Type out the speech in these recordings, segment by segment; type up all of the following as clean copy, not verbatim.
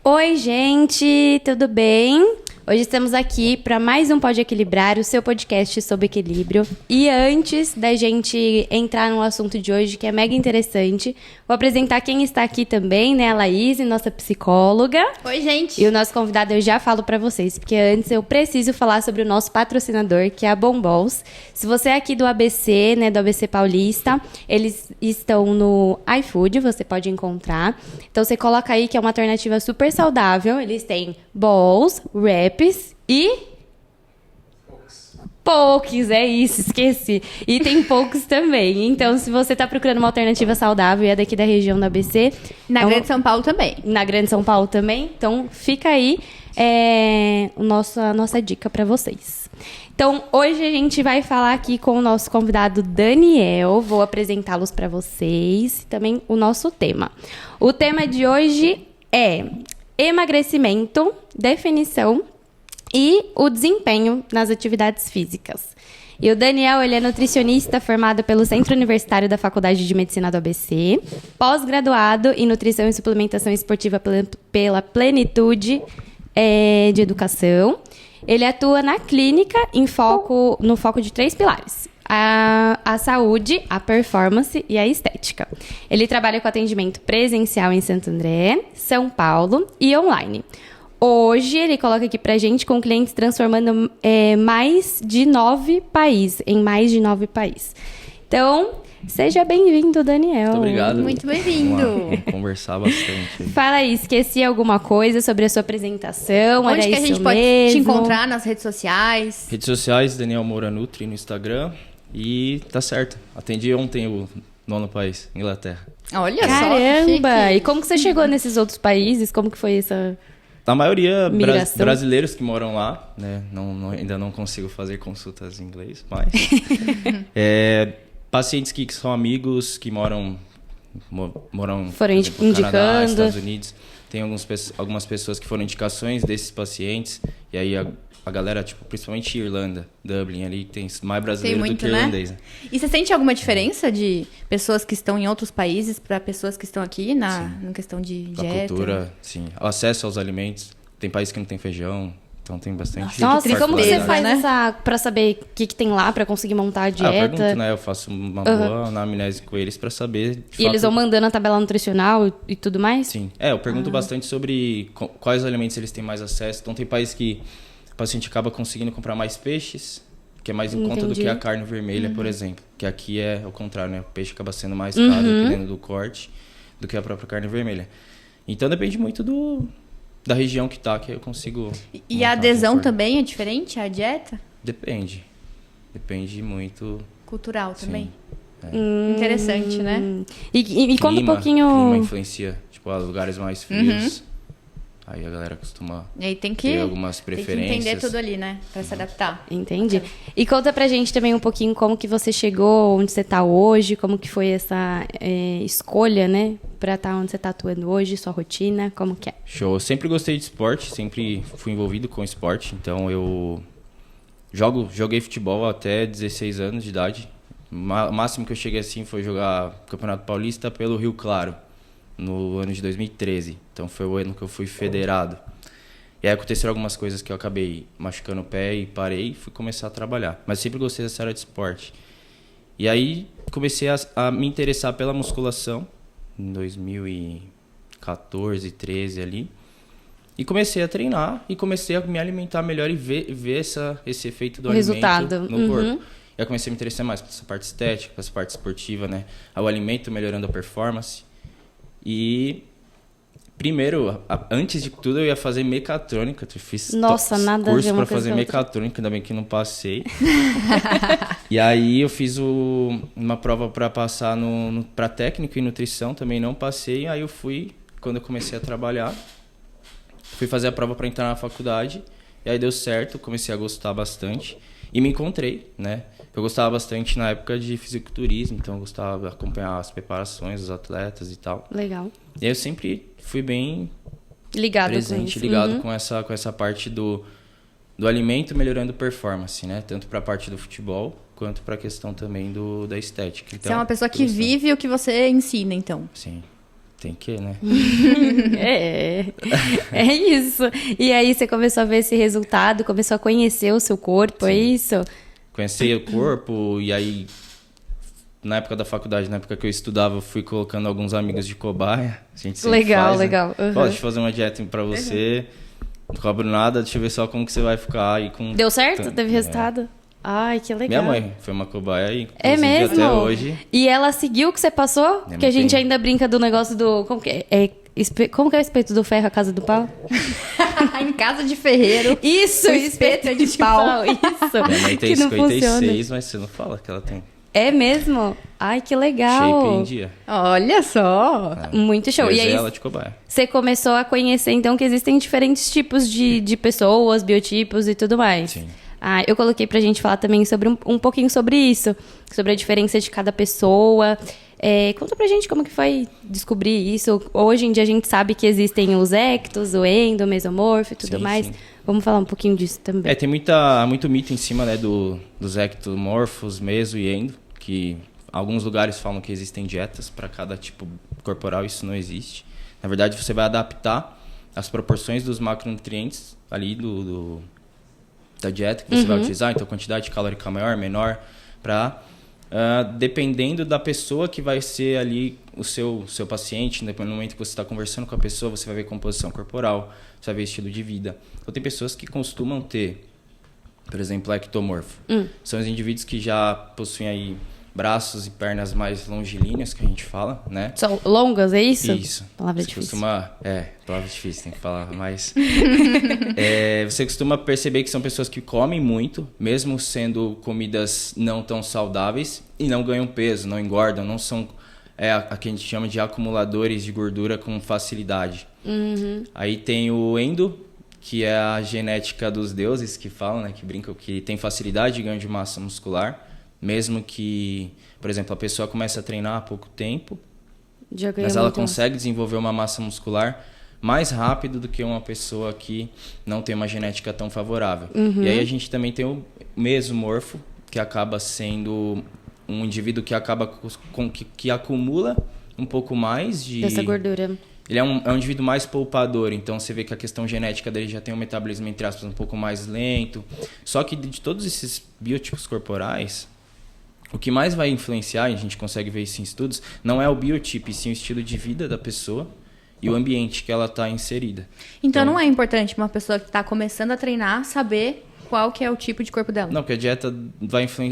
Oi, gente, tudo bem? Hoje estamos aqui para mais um Pode Equilibrar, o seu podcast sobre equilíbrio. E antes da gente entrar no assunto de hoje, que é mega interessante, vou apresentar quem está aqui também, né? A Laís, nossa psicóloga. Oi, gente. E o nosso convidado eu já falo para vocês, porque antes eu preciso falar sobre o nosso patrocinador, que é a Bombols. Se você é aqui do ABC, né, do ABC Paulista, eles estão no iFood, você pode encontrar. Então você coloca aí que é uma alternativa super saudável. Eles têm balls, wraps e Pokés, é isso, esqueci. E tem Pokés também. Então, se você tá procurando uma alternativa saudável e é daqui da região da ABC... Na Grande São Paulo também. Na Grande São Paulo também. Então, fica aí a nossa dica para vocês. Então, hoje a gente vai falar aqui com o nosso convidado Daniel. Vou apresentá-los para vocês. Também o nosso tema. O tema de hoje é emagrecimento, definição e o desempenho nas atividades físicas. E o Daniel, ele é nutricionista formado pelo Centro Universitário da Faculdade de Medicina do ABC, pós-graduado em Nutrição e Suplementação Esportiva pela Plenitude de Educação. Ele atua na clínica no foco de 3 pilares. A saúde, a performance e a estética. Ele trabalha com atendimento presencial em Santo André, São Paulo e online. Hoje, ele coloca aqui pra gente com clientes transformando mais de 9 países, em mais de 9 países. Então, seja bem-vindo, Daniel. Muito obrigado. Muito bem-vindo. Vamos conversar bastante. Fala aí, esqueci alguma coisa sobre a sua apresentação? Onde que a gente pode te encontrar nas redes sociais? Redes sociais, Daniel Moura Nutri no Instagram. E tá certo. Atendi ontem o 9º país, Inglaterra. Olha Caramba! só, E como que você chegou nesses outros países? Como que foi essa... A maioria migração? Brasileiros que moram lá, né? Ainda não consigo fazer consultas em inglês, mas... pacientes que são amigos, que moram foram por exemplo, no indicando. Canadá, Estados Unidos. Tem algumas pessoas que foram indicações desses pacientes. E aí a galera, tipo, principalmente Irlanda, Dublin, ali tem mais brasileiro do que irlandês. Né? E você sente alguma diferença de pessoas que estão em outros países para pessoas que estão aqui na questão de dieta? A cultura, sim. O acesso aos alimentos. Tem países que não tem feijão, então tem bastante... Nossa, e como que você faz né? pra saber o que tem lá, pra conseguir montar a dieta? Eu pergunto, né? Eu faço uma boa anamnese com eles pra saber... E eles vão mandando a tabela nutricional e tudo mais? Sim. Eu pergunto bastante sobre quais alimentos eles têm mais acesso. Então tem países que o paciente acaba conseguindo comprar mais peixes, que é mais em conta do que a carne vermelha, por exemplo. Que aqui é o contrário, né? O peixe acaba sendo mais caro, dependendo do corte, do que a própria carne vermelha. Então depende muito da região que tá, que eu consigo... E a adesão também é diferente à dieta? Depende. Depende muito... Cultural também? Sim. Interessante, né? E conta um pouquinho... O clima influencia. Tipo, lugares mais frios... Aí a galera costuma ter algumas preferências. Tem que entender tudo ali, né? Pra se adaptar. Entendi. E conta pra gente também um pouquinho como que você chegou, onde você tá hoje, como que foi essa escolha, né? Pra estar onde você tá atuando hoje, sua rotina, como que é? Show. Eu sempre gostei de esporte, sempre fui envolvido com esporte. Então eu joguei futebol até 16 anos de idade. O máximo que eu cheguei assim foi jogar Campeonato Paulista pelo Rio Claro, no ano de 2013. Então foi o ano que eu fui federado. E aí aconteceram algumas coisas que eu acabei machucando o pé e parei e fui começar a trabalhar. Mas sempre gostei dessa área de esporte. E aí comecei a me interessar pela musculação em 2014, 13 ali. E comecei a treinar e comecei a me alimentar melhor e ver esse efeito do resultado no corpo. E aí comecei a me interessar mais por essa parte estética, por essa parte esportiva, né? O alimento melhorando a performance. E primeiro, antes de tudo, eu ia fazer mecatrônica. Eu fiz curso para fazer mecatrônica, ainda bem que não passei. E aí eu fiz uma prova para passar para técnico e nutrição, também não passei. Aí eu quando eu comecei a trabalhar, fui fazer a prova para entrar na faculdade. E aí deu certo, comecei a gostar bastante. E me encontrei, né? Eu gostava bastante na época de fisiculturismo, então eu gostava de acompanhar as preparações dos atletas e tal. Legal. E aí eu sempre fui bem ligado com essa parte do alimento melhorando performance, né? Tanto para a parte do futebol quanto para a questão também da estética. Então, você é uma pessoa que vive o que você ensina, então. Sim. Tem que, né? É isso. E aí você começou a ver esse resultado, começou a conhecer o seu corpo, é isso? Conheci o corpo e aí, na época da faculdade, na época que eu estudava, eu fui colocando alguns amigos de cobaia. A gente sempre Legal, faz, legal. Né? Uhum. Pô, deixa eu fazer uma dieta pra você, não cobro nada, deixa eu ver só como que você vai ficar. E com... Deu certo? Teve resultado? Ai, que legal. Minha mãe foi uma cobaia aí, É mesmo? até hoje. E ela seguiu o que você passou? Eu Que a não gente tenho. ainda brinca do negócio do... Como que é? Como que é o espeto do ferro, a casa do pau? Em casa de ferreiro. Isso, O espeto é de pau. Isso. Minha mãe tem que não funciona. 56, mas você não fala que ela tem É mesmo? Ai, que legal. shape em dia. Olha só. Muito show. Eu E usei aí, ela de cobaia. você começou a conhecer, então, que existem diferentes tipos de pessoas, biotipos e tudo mais. Sim. Ah, eu coloquei pra gente falar também sobre um pouquinho sobre isso, sobre a diferença de cada pessoa. Conta pra gente como que foi descobrir isso. Hoje em dia a gente sabe que existem os ectos, o endo, o mesomorfo e tudo Sim, mais. sim. Vamos falar um pouquinho disso também. Tem muito mito em cima, né, dos ectomorfos, meso e endo, que alguns lugares falam que existem dietas para cada tipo corporal, isso não existe. Na verdade, você vai adaptar as proporções dos macronutrientes ali da dieta que você vai utilizar, então quantidade calórica maior, menor, para dependendo da pessoa que vai ser ali o seu paciente, no momento que você está conversando com a pessoa, você vai ver composição corporal, você vai ver estilo de vida. Então tem pessoas que costumam ter, por exemplo, ectomorfo. São os indivíduos que já possuem aí braços e pernas mais longilíneas, que a gente fala, né? São longas, é isso? Isso. Palavra Você difícil. palavra difícil, tem que falar mais. Você costuma perceber que são pessoas que comem muito, mesmo sendo comidas não tão saudáveis, e não ganham peso, não engordam, não são a que a gente chama de acumuladores de gordura com facilidade. Aí tem o endo, que é a genética dos deuses, que falam, né, que brincam, que tem facilidade de ganho de massa muscular, mesmo que, por exemplo, a pessoa comece a treinar há pouco tempo, Já ganhou mas ela muito. consegue desenvolver uma massa muscular mais rápido do que uma pessoa que não tem uma genética tão favorável. E aí a gente também tem o mesomorfo, que acaba sendo um indivíduo que acaba que acumula um pouco mais de... Dessa gordura. Ele é um indivíduo mais poupador, então você vê que a questão genética dele já tem um metabolismo, entre aspas, um pouco mais lento. Só que de todos esses biotipos corporais, o que mais vai influenciar, e a gente consegue ver isso em estudos, não é o biotipo, e sim o estilo de vida da pessoa e o ambiente que ela está inserida. Então não é importante uma pessoa que está começando a treinar saber qual que é o tipo de corpo dela. Não, porque a dieta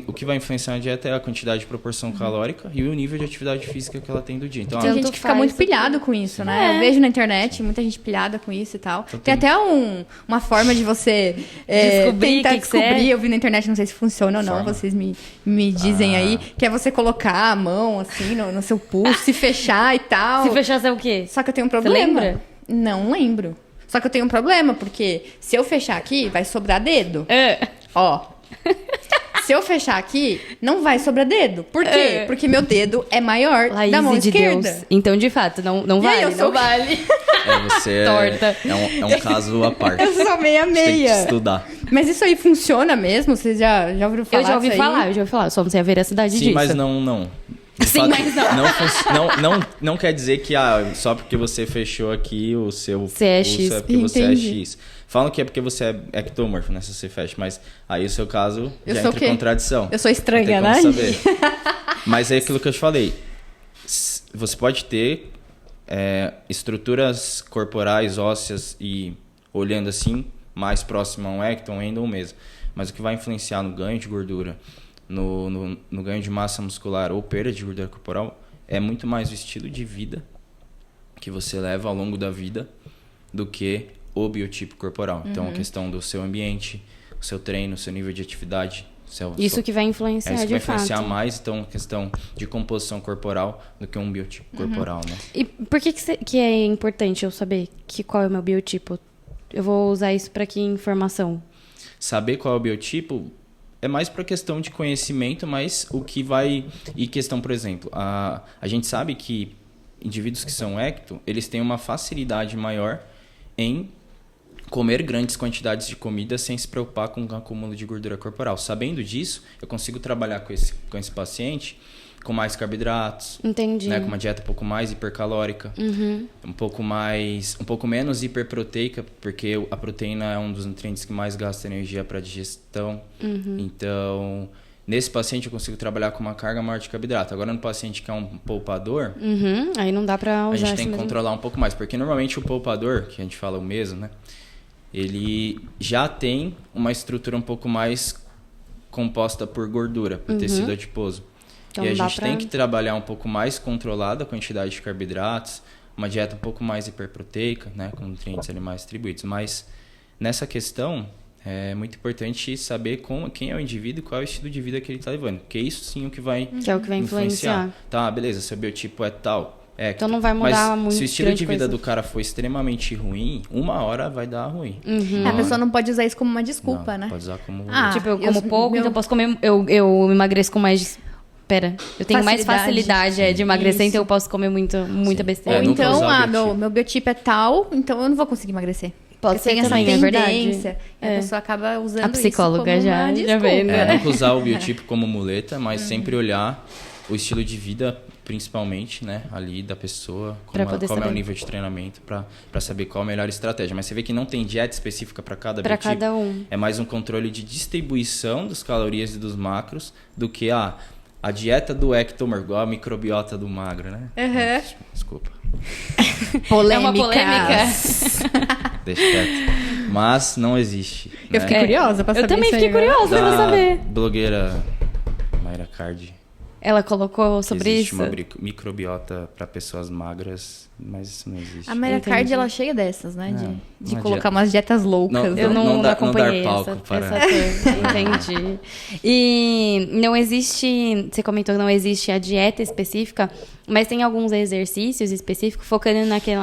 o que vai influenciar na dieta é a quantidade de proporção calórica e o nível de atividade física que ela tem do dia. Então, Tem Tanto gente que fica faz muito o que- pilhado com isso, né? Eu vejo na internet muita gente pilhada com isso e tal. Então tem até uma forma de você Descobrir tentar o que que você descobrir. é. Eu vi na internet, não sei se funciona ou não, Forma. vocês me dizem aí. Que é você colocar a mão assim no seu pulso, se fechar e tal. Se fechasse é o quê? Só que eu tenho um problema. lembra? Não lembro. Só que eu tenho um problema, porque se eu fechar aqui, vai sobrar dedo. É. Ó. Se eu fechar aqui, não vai sobrar dedo. Por quê? É. Porque meu dedo é maior Laís da mão de esquerda. Deus. Então, de fato, não E aí, vale, eu não sou- vale. você Torta. é um caso à parte. Eu sou Você tem que meia-meia. estudar. Mas isso aí funciona mesmo? Vocês já ouviram falar Eu já ouvi disso aí? falar, só não sei a veracidade Sim, disso. mas não. De Sim, mas não. Não quer dizer que só porque você fechou aqui o seu Você é pulso X. é porque você é Entendi. X. Falam que é porque você é ectomorfo, né? Se você fecha. Mas aí o seu caso Eu já sou entra o quê? em contradição. Eu sou estranha, Não tem como né? saber. Mas é aquilo que eu te falei. Você pode ter estruturas corporais, ósseas e olhando assim, mais próximo a um ecton, endo ou mesmo. Mas o que vai influenciar no ganho de gordura, no ganho de massa muscular ou perda de gordura corporal é muito mais o estilo de vida que você leva ao longo da vida do que o biotipo corporal. Então, a questão do seu ambiente, o seu treino, o seu nível de atividade. Isso que vai influenciar, isso que de vai influenciar fato. mais, então, a questão de composição corporal do que um biotipo corporal, né? E por que é importante eu saber qual é o meu biotipo? Eu vou usar isso para que informação? Saber qual é o biotipo é mais para questão de conhecimento, mas o que vai... E questão, por exemplo, a gente sabe que indivíduos que são ecto, eles têm uma facilidade maior em comer grandes quantidades de comida sem se preocupar com o acúmulo de gordura corporal. Sabendo disso, eu consigo trabalhar com esse paciente com mais carboidratos. Entendi. Né, com uma dieta um pouco mais hipercalórica, um pouco menos hiperproteica, porque a proteína é um dos nutrientes que mais gasta energia para digestão. Então, nesse paciente eu consigo trabalhar com uma carga maior de carboidrato. Agora, no paciente que é um poupador, Aí não dá pra usar a gente esse tem que mesmo. controlar um pouco mais, porque normalmente o poupador, que a gente fala o mesmo, né, ele já tem uma estrutura um pouco mais composta por gordura, por tecido adiposo. Então e a dá gente pra- tem que trabalhar um pouco mais controlada a quantidade de carboidratos, uma dieta um pouco mais hiperproteica, né, com nutrientes ali mais distribuídos. Mas nessa questão é muito importante saber quem é o indivíduo e qual é o estilo de vida que ele está levando, porque isso sim é o que vai Que é o que vai influenciar. Tá, beleza, seu biotipo é tal. Então não vai mudar mas muito se o estilo grande de vida coisa. do cara for extremamente ruim, uma hora vai dar ruim. A pessoa não pode usar isso como uma desculpa, Não, né? pode usar como... Tipo, eu eu- como pouco, meu- então eu posso comer... Eu emagreço com mais... Pera, eu tenho mais Facilidade. facilidade de emagrecer, Isso. então eu posso comer muita É, Ou nunca então, usar o biotipo. meu biotipo é tal, então eu não vou conseguir emagrecer. Pode Porque ser tem essa também, é verdade. tendência. E a pessoa acaba usando A psicóloga isso como já uma desculpa. vê, né? Nunca usar o biotipo como muleta, mas sempre olhar o estilo de vida, principalmente, né, ali da pessoa, Pra poder qual é o saber. nível de treinamento, para saber qual a melhor estratégia. Mas você vê que não tem dieta específica para cada Pra biotipo. cada um. É mais um controle de distribuição das calorias e dos macros do que a dieta do ectomorfo, igual a microbiota do magro, né? Desculpa, Polêmica. É uma polêmica. deixa quieto. Mas não existe. Eu né? fiquei curiosa pra saber Eu também isso aí fiquei agora. curiosa pra Da saber. blogueira Mayra Card. Ela colocou Que sobre existe isso. uma microbiota para pessoas magras, mas isso não existe. A Mayra Entendi. Card, ela é cheia dessas, né? Não, De uma colocar dieta- umas dietas loucas. Não, Eu não, não dá acompanhei palco essa para- coisa. Entendi. E não existe, você comentou que não existe a dieta específica, mas tem alguns exercícios específicos, focando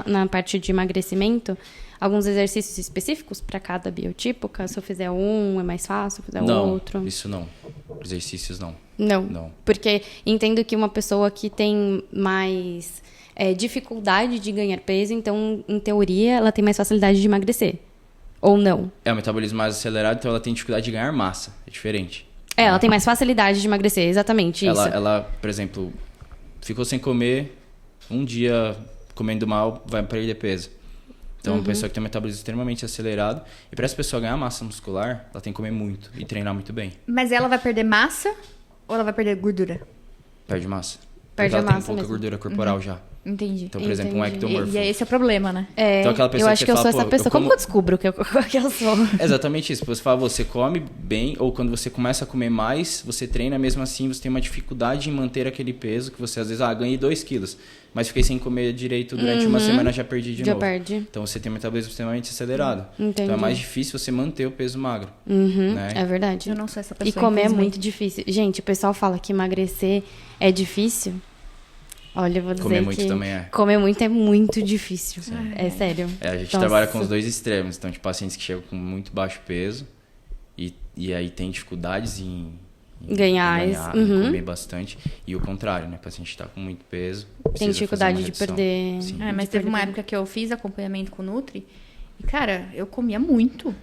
na parte de emagrecimento, alguns exercícios específicos para cada biotipo? Se eu fizer um, é mais fácil, se eu fizer Não, outro? isso não. Exercícios não. Não. Não. Porque entendo que uma pessoa que tem mais dificuldade de ganhar peso, então, em teoria, ela tem mais facilidade de emagrecer. Ou não? É o metabolismo mais acelerado, então ela tem dificuldade de ganhar massa. É diferente. Ela tem mais facilidade de emagrecer, exatamente isso. Ela, por exemplo, ficou sem comer, um dia comendo mal, vai perder peso. Então, uma pessoa que tem um metabolismo extremamente acelerado. E para essa pessoa ganhar massa muscular, ela tem que comer muito e treinar muito bem. Mas ela vai perder massa ou ela vai perder gordura? Perde massa. Perde Porque ela a tem massa pouca mesmo. gordura corporal já. Entendi. Então, por exemplo, um Entendi. ectomorfo. E esse é o problema, né? Então, aquela pessoa eu acho que que eu fala, sou essa pô, pessoa. eu Como como- que eu descubro que eu sou? É exatamente isso. Você fala, você come bem, ou quando você começa a comer mais, você treina, mesmo assim você tem uma dificuldade em manter aquele peso, que você às vezes, ganhei 2 quilos, mas fiquei sem comer direito durante uma semana, já perdi de Já novo. perde. Então você tem um metabolismo extremamente acelerado. Entendi. Então é mais difícil você manter o peso magro. Né? É verdade. Eu não sou essa E pessoa. comer é infelizmente. muito difícil. Gente, o pessoal fala que emagrecer é difícil. Olha, eu vou dizer Comer muito que também é. comer muito é muito difícil. É sério. A gente Nossa. trabalha com os dois extremos. Então, de pacientes que chegam com muito baixo peso e aí tem dificuldades em Ganhar, em uhum. comer bastante. E o contrário, né? O paciente está com muito peso. Tem precisa dificuldade fazer uma de redução. perder. Sim. Mas de teve uma perder época que eu fiz acompanhamento com o Nutri e, cara, eu comia muito.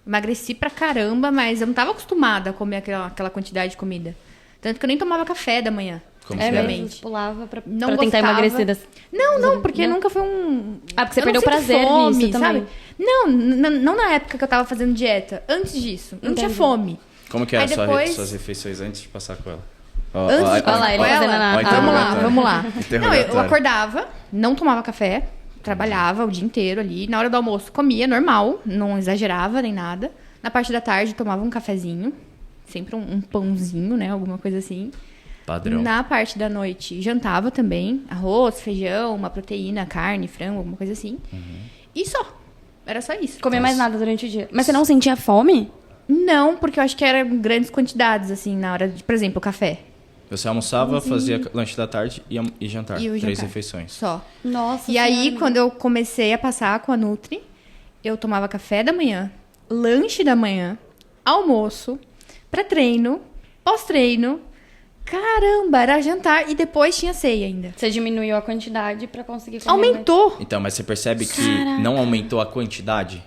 Emagreci pra caramba, mas eu não tava acostumada a comer aquela quantidade de comida. Tanto que eu nem tomava café da manhã. Como É que era? mesmo, você pulava pra Não tentar gostava. emagrecer. Não, porque nunca foi um... Ah, porque você eu não perdeu sinto prazer fome, nisso também. sabe? Não, não na época que eu tava fazendo dieta. Antes disso. Não tinha Entendi. fome. Como que era Aí depois- suas refeições antes de passar com ela? Antes de Olha lá, ele com fazendo ela, a- Ó, vamos lá, interrogatório. vamos lá. Não, eu Interrogatório. acordava, não tomava café, trabalhava o dia inteiro ali. Na hora do almoço comia normal, não exagerava nem nada. Na parte da tarde tomava um cafezinho, sempre um pãozinho, né, alguma coisa assim. Padrão. Na parte da noite jantava também, arroz, feijão, uma proteína, carne, frango, alguma coisa assim. E só. Era só isso. Comer mais nada durante o dia. Mas você não sentia fome? Não, porque eu acho que eram grandes quantidades, assim, na hora de, por exemplo, o café. Você almoçava, fazia lanche da tarde e jantar. E o 3 jantar. refeições. Só. Nossa. E aí, quando eu comecei a passar com a Nutri, eu tomava café da manhã, lanche da manhã, almoço, pré-treino, pós-treino. Caramba, era jantar e depois tinha ceia ainda. Você diminuiu a quantidade pra conseguir comer Aumentou. Então, mas você percebe que não aumentou a quantidade?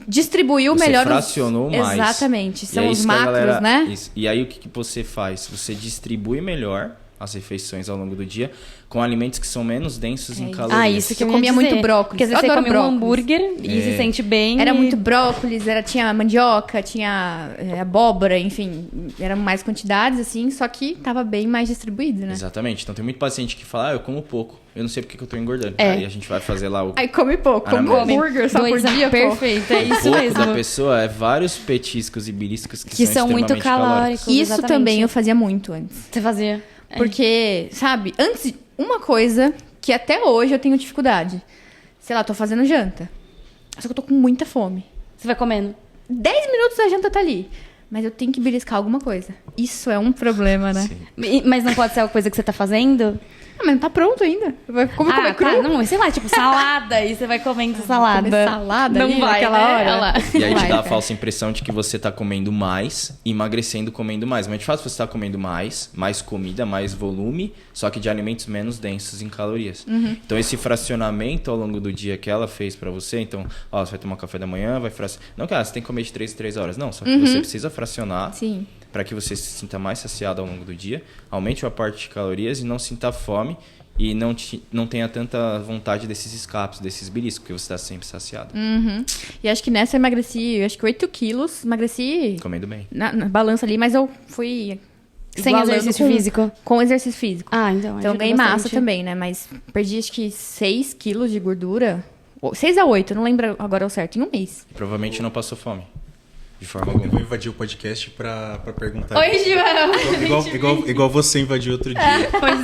Distribuiu Você melhor fracionou os... mais. Exatamente. E São é os isso que a macros, galera- né? isso. E aí o que você faz? Você distribui melhor as refeições ao longo do dia com alimentos que são menos densos em calorias. Ah, isso que eu comia ia muito dizer. brócolis. Porque às vezes Eu você adoro come um brócolis. hambúrguer e se sente bem. Era e- muito brócolis, tinha mandioca, tinha abóbora, enfim. Eram mais quantidades, assim, só que tava bem mais distribuído, né? Exatamente. Então tem muito paciente que fala, eu como pouco. Eu não sei porque que eu tô engordando. É. Aí a gente vai fazer lá o Aí come pouco, come Anamnese. hambúrguer só por Dois- dia, pô. Perfeito, é isso pouco mesmo. da pessoa, é vários petiscos e beliscos Que são muito extremamente calóricos. Isso Exatamente. também eu fazia muito antes. Você fazia. Porque, sabe, antes, uma coisa que até hoje eu tenho dificuldade. Sei lá, tô fazendo janta. Só que eu tô com muita fome. Você vai comendo. 10 minutos a janta tá ali. Mas eu tenho que beliscar alguma coisa. Isso é um problema, né? Sim. Mas não pode ser uma coisa que você tá fazendo? Ah, mas não tá pronto ainda. Vai comer cru? Tá. Não, sei lá, tipo salada. E você vai comendo salada. Comer salada não ali vai, naquela né? hora. Olha lá. E aí te Vai, dá a cara. falsa impressão de que você tá comendo mais e emagrecendo comendo mais. Mas de fato você tá comendo mais comida, mais volume, só que de alimentos menos densos em calorias. Então esse fracionamento ao longo do dia que ela fez pra você, então, ó, você vai tomar café da manhã, vai fracionar. Não que você tem que comer de 3 em 3 horas. Não, só que você precisa fracionar Sim. para que você se sinta mais saciado ao longo do dia, aumente o aporte de calorias e não sinta fome e não tenha tanta vontade desses escapes, desses beliscos, porque você está sempre saciado. E acho que nessa eu emagreci, acho que 8 quilos. Emagreci Comendo bem. na balança ali, mas eu fui... Sem igualando exercício físico. Com exercício físico. Ah, então. Então eu ajuda ganhei massa bastante. também, né? Mas perdi acho que 6 quilos de gordura. 6 a 8, eu não lembro agora o certo, em um mês. E provavelmente não passou fome. De forma Eu vou alguma. invadir o podcast pra perguntar. Oi, João. Igual você invadiu outro dia. Pois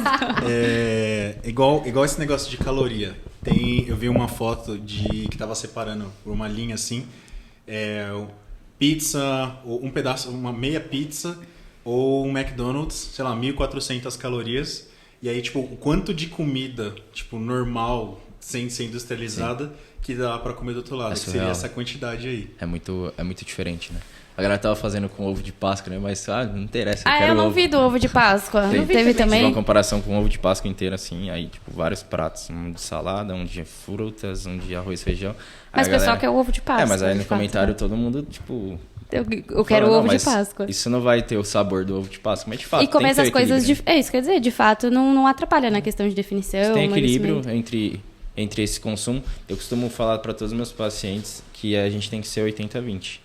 Igual esse negócio de caloria. Eu vi uma foto que tava separando por uma linha assim. Pizza, ou um pedaço, uma meia pizza ou um McDonald's, sei lá, 1.400 calorias. E aí, tipo, o quanto de comida, tipo, normal, sem ser industrializada, que dá pra comer do outro lado. É Que seria surreal. essa quantidade aí. É muito diferente, né? A galera tava fazendo com ovo de Páscoa, né? Mas não interessa. Ah, quero eu não ovo. vi do ovo de Páscoa. Tem- Teve Fiz também? uma comparação com o ovo de Páscoa inteiro, assim. Aí, tipo, vários pratos. Um de salada, um de frutas, um de arroz e feijão. Mas Aí o a pessoal galera- quer o ovo de Páscoa. mas aí no de fato, comentário né? todo mundo, tipo... Eu quero fala, o "Não, ovo de mas Páscoa. Isso não vai ter o sabor do ovo de Páscoa. Mas de fato, E comer tem que ter essas coisas... equilíbrio, É isso, quer dizer, de fato, não atrapalha na questão de definição, Se tem equilíbrio emagrecimento. entre esse consumo, eu costumo falar para todos os meus pacientes que a gente tem que ser 80-20.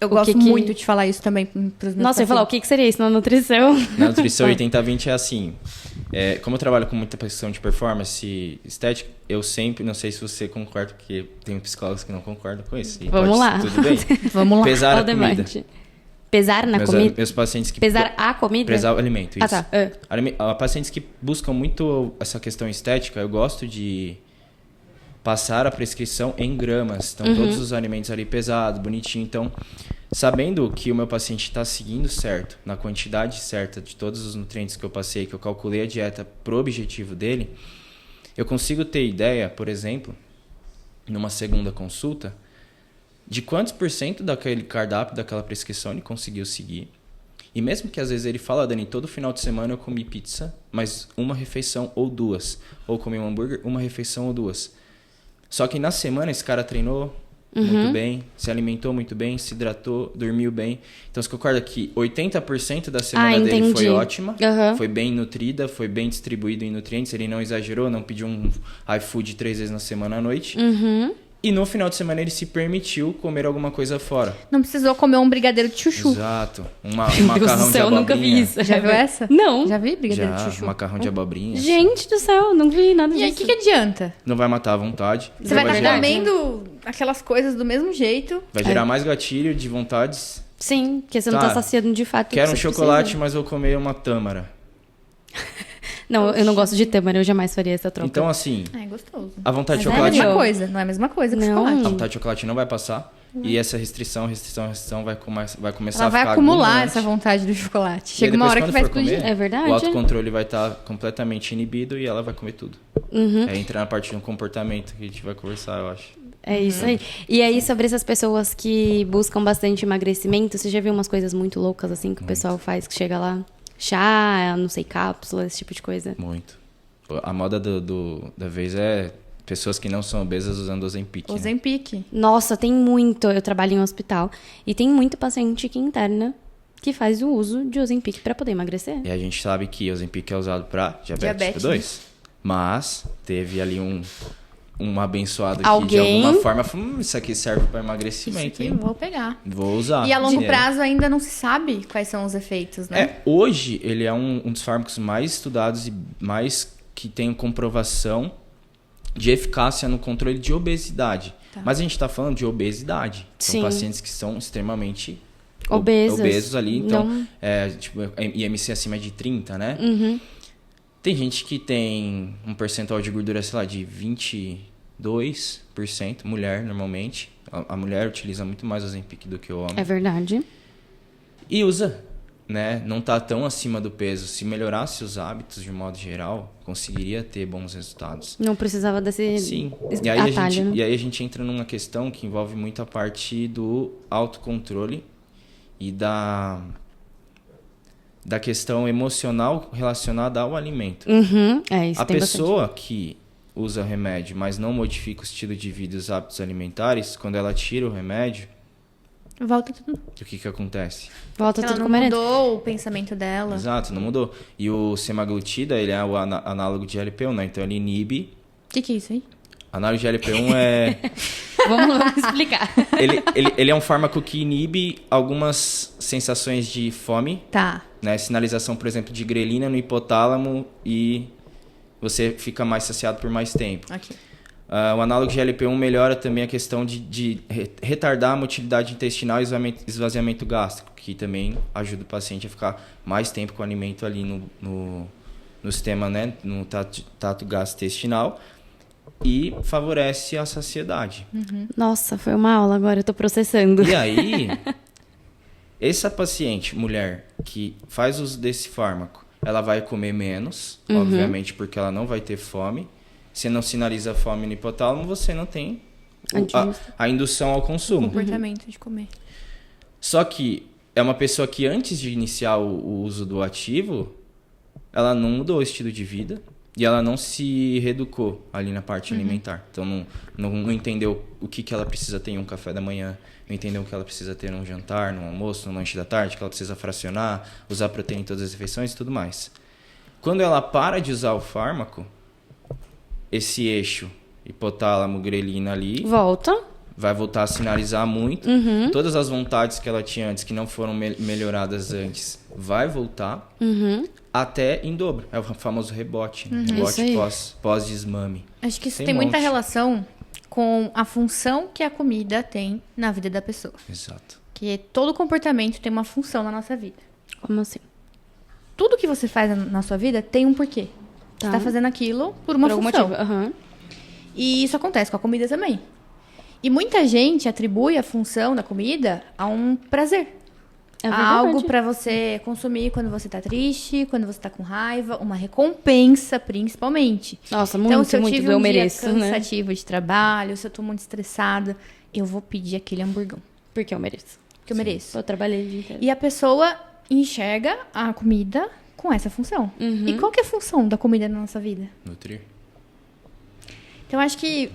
Eu O gosto que- muito de falar isso também pros meus Nossa, eu ia falar, o pacientes. que seria isso na nutrição? Na nutrição 80-20 é assim. Como eu trabalho com muita questão de performance estética, eu sempre, não sei se você concorda, porque tem psicólogos que não concordam com isso. e Vamos pode- lá. Tudo bem. Vamos lá. Pesar Olha a o comida. debate. Pesar na comida? Meus pacientes que... Pesar a comida? Pesar o alimento, isso. Ah, tá. Pacientes que buscam muito essa questão estética, eu gosto de passar a prescrição em gramas. Então, todos os alimentos ali pesados, bonitinho. Então, sabendo que o meu paciente está seguindo certo, na quantidade certa de todos os nutrientes que eu passei, que eu calculei a dieta pro objetivo dele, eu consigo ter ideia, por exemplo, numa segunda consulta, de quantos % daquele cardápio, daquela prescrição ele conseguiu seguir. E mesmo que às vezes ele fala, Dani, todo final de semana eu comi pizza, mas uma refeição ou duas. Ou comi um hambúrguer, uma refeição ou duas. Só que na semana esse cara treinou muito bem, se alimentou muito bem, se hidratou, dormiu bem. Então você concorda que 80% da semana dele entendi. foi ótima, Aham. foi bem nutrida, foi bem distribuído em nutrientes, ele não exagerou, não pediu um iFood 3 vezes na semana à noite. Uhum. E no final de semana ele se permitiu comer alguma coisa fora. Não precisou comer um brigadeiro de chuchu. Exato. Um Meu Deus macarrão do céu, eu de nunca vi abobrinha. isso. Já viu essa? Não. Já vi brigadeiro de Já, chuchu? macarrão de abobrinha. Gente do céu, não vi nada E aí, o disso. que adianta? Não vai matar a vontade. Você vai estar gerar, comendo aquelas coisas do mesmo jeito. vai gerar mais gatilho de vontades. Sim, porque você não tá Tá. saciando de fato. o Quero um que você chocolate, precisa. mas vou comer uma tâmara. Não, eu não gosto de tâmara, eu jamais faria essa troca. Então, assim, É gostoso. a vontade de Não é a chocolate. mesma coisa. Não é a mesma coisa que Não. chocolate. A vontade de chocolate não vai passar. E essa restrição vai começar Ela a vai ficar acumular agoniante. essa vontade do chocolate. E Chega aí, uma depois, hora que quando vai for explodir. comer, É verdade. O autocontrole vai estar completamente inibido e ela vai comer tudo. Uhum. É entrar na parte do comportamento que a gente vai conversar, eu acho. É isso aí. E aí, sobre essas pessoas que buscam bastante emagrecimento, você já viu umas coisas muito loucas assim que o pessoal faz, que chega lá? Chá, não sei, cápsula, esse tipo de coisa. Muito. A moda da vez é pessoas que não são obesas usando Ozempic. né? Ozempic. Nossa, tem muito. Eu trabalho em um hospital e tem muito paciente que interna que faz o uso de Ozempic para poder emagrecer. E a gente sabe que o Ozempic é usado para diabetes tipo Diabetes, 2. Mas teve ali um abençoado que de Alguém- alguma forma falou, isso aqui serve para emagrecimento, Isso hein? aqui, vou pegar. Vou usar. E a longo É. prazo ainda não se sabe quais são os efeitos, né? Hoje ele é um dos fármacos mais estudados e mais que tem comprovação de eficácia no controle de obesidade. Tá. Mas a gente está falando de obesidade. Sim. São pacientes que são extremamente Obesos. obesos ali. Então, Não- tipo, IMC acima de 30, né? Uhum. Tem gente que tem um percentual de gordura, sei lá, de 22%, mulher normalmente. A mulher utiliza muito mais o Ozempic do que o homem. É verdade. E usa, né? Não tá tão acima do peso. Se melhorasse os hábitos de modo geral, conseguiria ter bons resultados. Não precisava desse Sim. atalho, né? E aí a gente entra numa questão que envolve muito a parte do autocontrole e da questão emocional relacionada ao alimento. Uhum. É, isso A tem pessoa que usa remédio, mas não modifica o estilo de vida e os hábitos alimentares, quando ela tira o remédio, Volta tudo. o que acontece? bastante. Volta Ela tudo não como era antes. mudou o pensamento dela. Exato, não mudou. E o semaglutida, ele é o análogo de LP1, né? Então ele inibe. O que é isso aí? Análogo de LP1 é... Vamos explicar. ele é um fármaco que inibe algumas sensações de fome, Tá. né? Sinalização, por exemplo, de grelina no hipotálamo e você fica mais saciado por mais tempo. Aqui. O análogo de LP1 melhora também a questão de retardar a motilidade intestinal e esvaziamento gástrico, que também ajuda o paciente a ficar mais tempo com o alimento ali no sistema, né? No trato gastrointestinal e favorece a saciedade. Nossa, foi uma aula agora, eu tô processando. E aí, essa paciente, mulher, que faz uso desse fármaco, ela vai comer menos, obviamente, porque ela não vai ter fome. Se não sinaliza fome no hipotálamo, você não tem a indução ao consumo. Comportamento de comer. Só que é uma pessoa que antes de iniciar o uso do ativo, ela não mudou o estilo de vida e ela não se reeducou ali na parte alimentar. Então não entendeu o que ela precisa ter em um café da manhã, não entendeu o que ela precisa ter num jantar, num almoço, num lanche da tarde, que ela precisa fracionar, usar proteína em todas as refeições e tudo mais. Quando ela para de usar o fármaco, esse eixo hipotálamo, grelina ali, Volta. vai voltar a sinalizar muito. Todas as vontades que ela tinha antes, que não foram melhoradas antes, vai voltar até em dobro. É o famoso rebote. Né? Isso Rebote aí. pós-desmame. Acho que isso Tem tem muita monte. relação com a função que a comida tem na vida da pessoa. Exato. Que todo comportamento tem uma função na nossa vida. Como assim? Tudo que você faz na sua vida tem um porquê. Tá. Você tá fazendo aquilo por uma Por algum função. motivo. Aham. E isso acontece com a comida também. E muita gente atribui a função da comida a um prazer. É A verdade. algo pra você consumir quando você tá triste, quando você tá com raiva, uma recompensa, principalmente. Nossa, muito, Então, se eu muito tive do eu um dia mereço, né? cansativo de trabalho, se eu tô muito estressada, eu vou pedir aquele hamburgão, Porque eu mereço. que eu mereço. Eu trabalhei o dia inteiro. E a pessoa enxerga a comida com essa função. E qual que é a função da comida na nossa vida? Nutrir. Então, acho que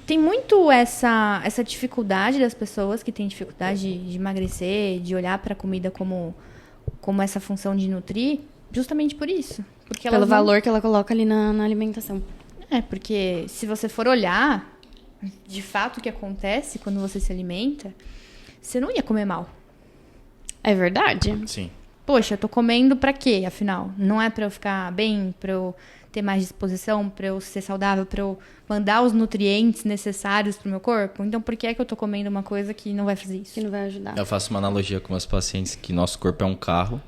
tem muito essa dificuldade das pessoas que têm dificuldade de emagrecer, de olhar para a comida como essa função de nutrir, justamente por isso. Porque Pelo elas não- valor que ela coloca ali na alimentação. É, porque se você for olhar, de fato, o que acontece quando você se alimenta, você não ia comer mal. É verdade. Sim. Poxa, eu tô comendo pra quê, afinal? Não é pra eu ficar bem, pra eu ter mais disposição, pra eu ser saudável, pra eu mandar os nutrientes necessários pro meu corpo? Então, por que é que eu tô comendo uma coisa que não vai fazer isso? Que não vai ajudar. Eu faço uma analogia com meus pacientes que nosso corpo é um carro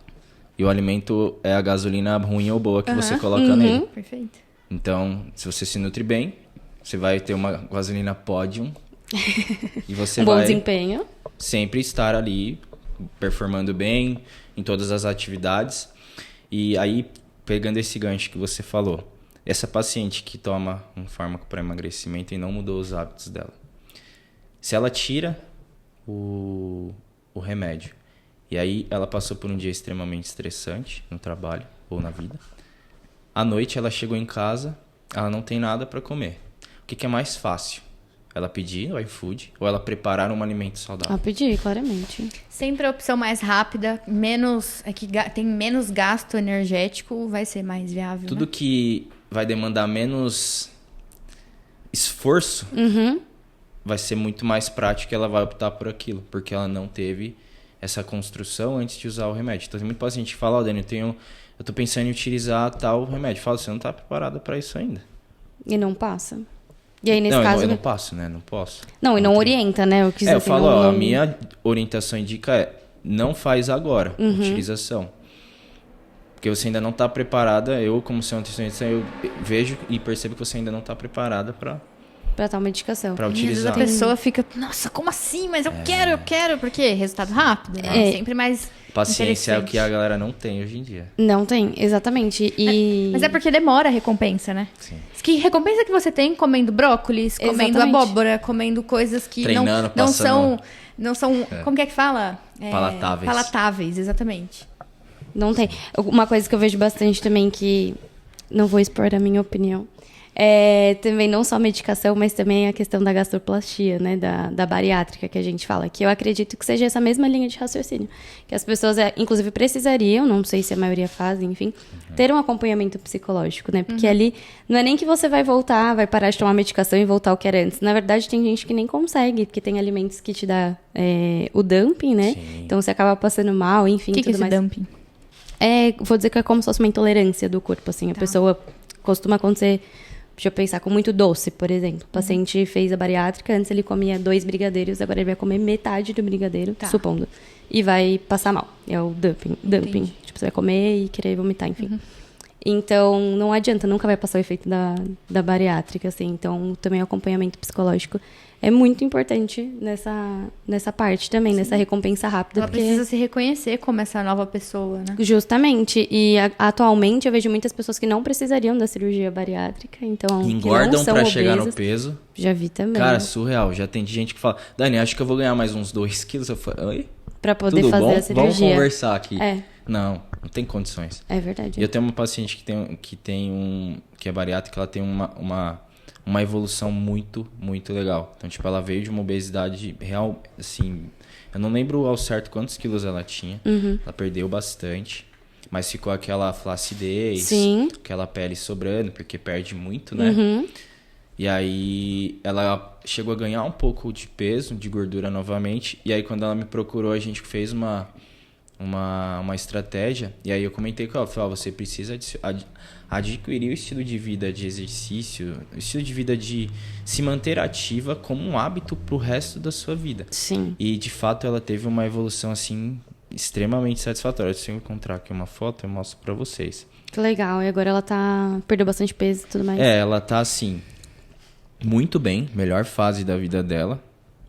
e o alimento é a gasolina ruim ou boa que você coloca nele. Perfeito. Então, se você se nutre bem, você vai ter uma gasolina pódium e você Um bom vai desempenho. sempre estar ali performando bem em todas as atividades. E aí, pegando esse gancho que você falou, essa paciente que toma um fármaco para emagrecimento e não mudou os hábitos dela, se ela tira o remédio e aí ela passou por um dia extremamente estressante no trabalho ou na vida, à noite ela chegou em casa, ela não tem nada para comer. O que é mais fácil? ela pedir no iFood ou ela preparar um alimento saudável. Pedir, claramente. Sempre a opção mais rápida, tem menos gasto energético, vai ser mais viável. Tudo né? que vai demandar menos esforço vai ser muito mais prático e ela vai optar por aquilo, porque ela não teve essa construção antes de usar o remédio. Então tem muito paciente que fala, ó, Dani, eu tô pensando em utilizar tal remédio. Fala, você não tá preparada para isso ainda. E não passa. E aí, nesse não, caso... eu não passo, né? Não posso. Não, e não orienta, né? O que eu falo, ó, a minha orientação e dica é, não faz agora a utilização. Porque você ainda não tá preparada, eu como seu nutricionista, eu vejo e percebo que você ainda não tá preparada para tal medicação. Pra E às vezes utilizar. a pessoa fica, nossa, como assim? Mas eu quero, porque resultado rápido, né? Sempre mais Paciência é o interessante. que a galera não tem hoje em dia. Não tem, exatamente. Mas é porque demora a recompensa, né? Sim. Que recompensa que você tem comendo brócolis, comendo Exatamente. abóbora, comendo coisas que Treinando, não passando- são, como que fala? Palatáveis. Palatáveis, exatamente. Não tem. Uma coisa que eu vejo bastante também que... Não vou expor a minha opinião. É também não só a medicação, mas também a questão da gastroplastia, né? Da bariátrica que a gente fala. Que eu acredito que seja essa mesma linha de raciocínio. Que as pessoas, inclusive, precisariam, não sei se a maioria faz, enfim, ter um acompanhamento psicológico, né? Porque ali não é nem que você vai voltar, vai parar de tomar medicação e voltar ao que era antes. Na verdade, tem gente que nem consegue, porque tem alimentos que te dá o dumping, né? Sim. Então você acaba passando mal, enfim, O que é tudo esse mais. dumping? Vou dizer que é como se fosse uma intolerância do corpo, assim. A pessoa costuma acontecer, deixa eu pensar, com muito doce, por exemplo. O paciente fez a bariátrica, antes ele comia 2 brigadeiros, agora ele vai comer metade do brigadeiro, supondo. E vai passar mal. É o dumping. Entendi. Tipo, você vai comer e querer vomitar, enfim. Então, não adianta, nunca vai passar o efeito da bariátrica, assim. Então, também o acompanhamento psicológico é muito importante nessa parte também, nessa recompensa rápida. Ela porque... precisa se reconhecer como essa nova pessoa, né? Justamente. E atualmente eu vejo muitas pessoas que não precisariam da cirurgia bariátrica. Então, que Engordam não são pra chegar no obesas. peso. Já vi também. Cara, surreal. Já tem gente que fala, Dani, acho que eu vou ganhar mais uns 2 quilos. Eu falo, oi? Pra poder Tudo fazer bom? a cirurgia. Vamos conversar aqui. É. Não tem condições. É verdade. E eu tenho uma paciente que é bariátrica, ela tem uma evolução muito, muito legal. Então, tipo, ela veio de uma obesidade real, assim, eu não lembro ao certo quantos quilos ela tinha. Ela perdeu bastante, mas ficou aquela flacidez, Sim. aquela pele sobrando, porque perde muito, né? E aí ela chegou a ganhar um pouco de peso, de gordura novamente. E aí quando ela me procurou, a gente fez uma estratégia. E aí eu comentei com ela, falei, você precisa adquirir o estilo de vida de exercício, o estilo de vida de se manter ativa como um hábito pro resto da sua vida. Sim. E de fato ela teve uma evolução assim extremamente satisfatória. Se eu encontrar aqui uma foto, eu mostro pra vocês. Que legal. E agora ela perdeu bastante peso e tudo mais. Ela tá assim, muito bem, melhor fase da vida dela.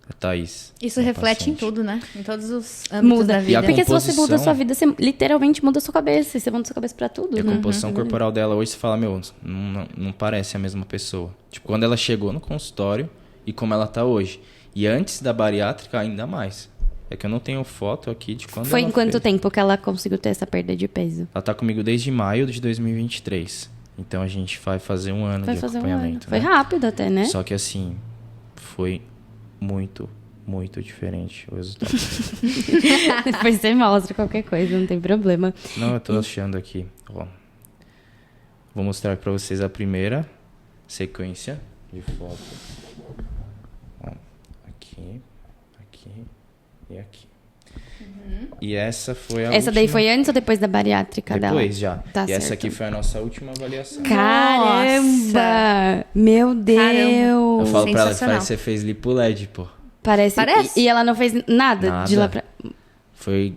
A Thaís. Isso uma reflete em paciente. tudo, né? Em todos os âmbitos Muda. da E vida. a Porque se você composição- muda a sua vida, você literalmente muda a sua cabeça. E você muda a sua cabeça pra tudo, E a né? composição corporal dela hoje, você fala, não parece a mesma pessoa. Tipo, quando ela chegou no consultório e como ela tá hoje. E antes da bariátrica, ainda mais. É que eu não tenho foto aqui de quando Foi ela em quanto fez. tempo que ela conseguiu ter essa perda de peso? Ela tá comigo desde maio de 2023. Então a gente vai fazer um ano Vai de fazer um ano. acompanhamento. Foi né? rápido até, né? Só que assim, foi muito, muito diferente o resultado. Depois você mostra qualquer coisa, não tem problema. Não, eu tô achando aqui. Ó. Vou mostrar pra vocês a primeira sequência de foto. Ó, aqui e aqui. E essa foi a Essa daí última- foi antes ou depois da bariátrica dela? Depois já. Tá e essa certo. aqui foi a nossa última avaliação. Caramba! Meu Deus! Eu falo pra ela, Sensacional. você fez lipo LED, pô. Parece. Parece. E ela não fez nada de lá pra. Foi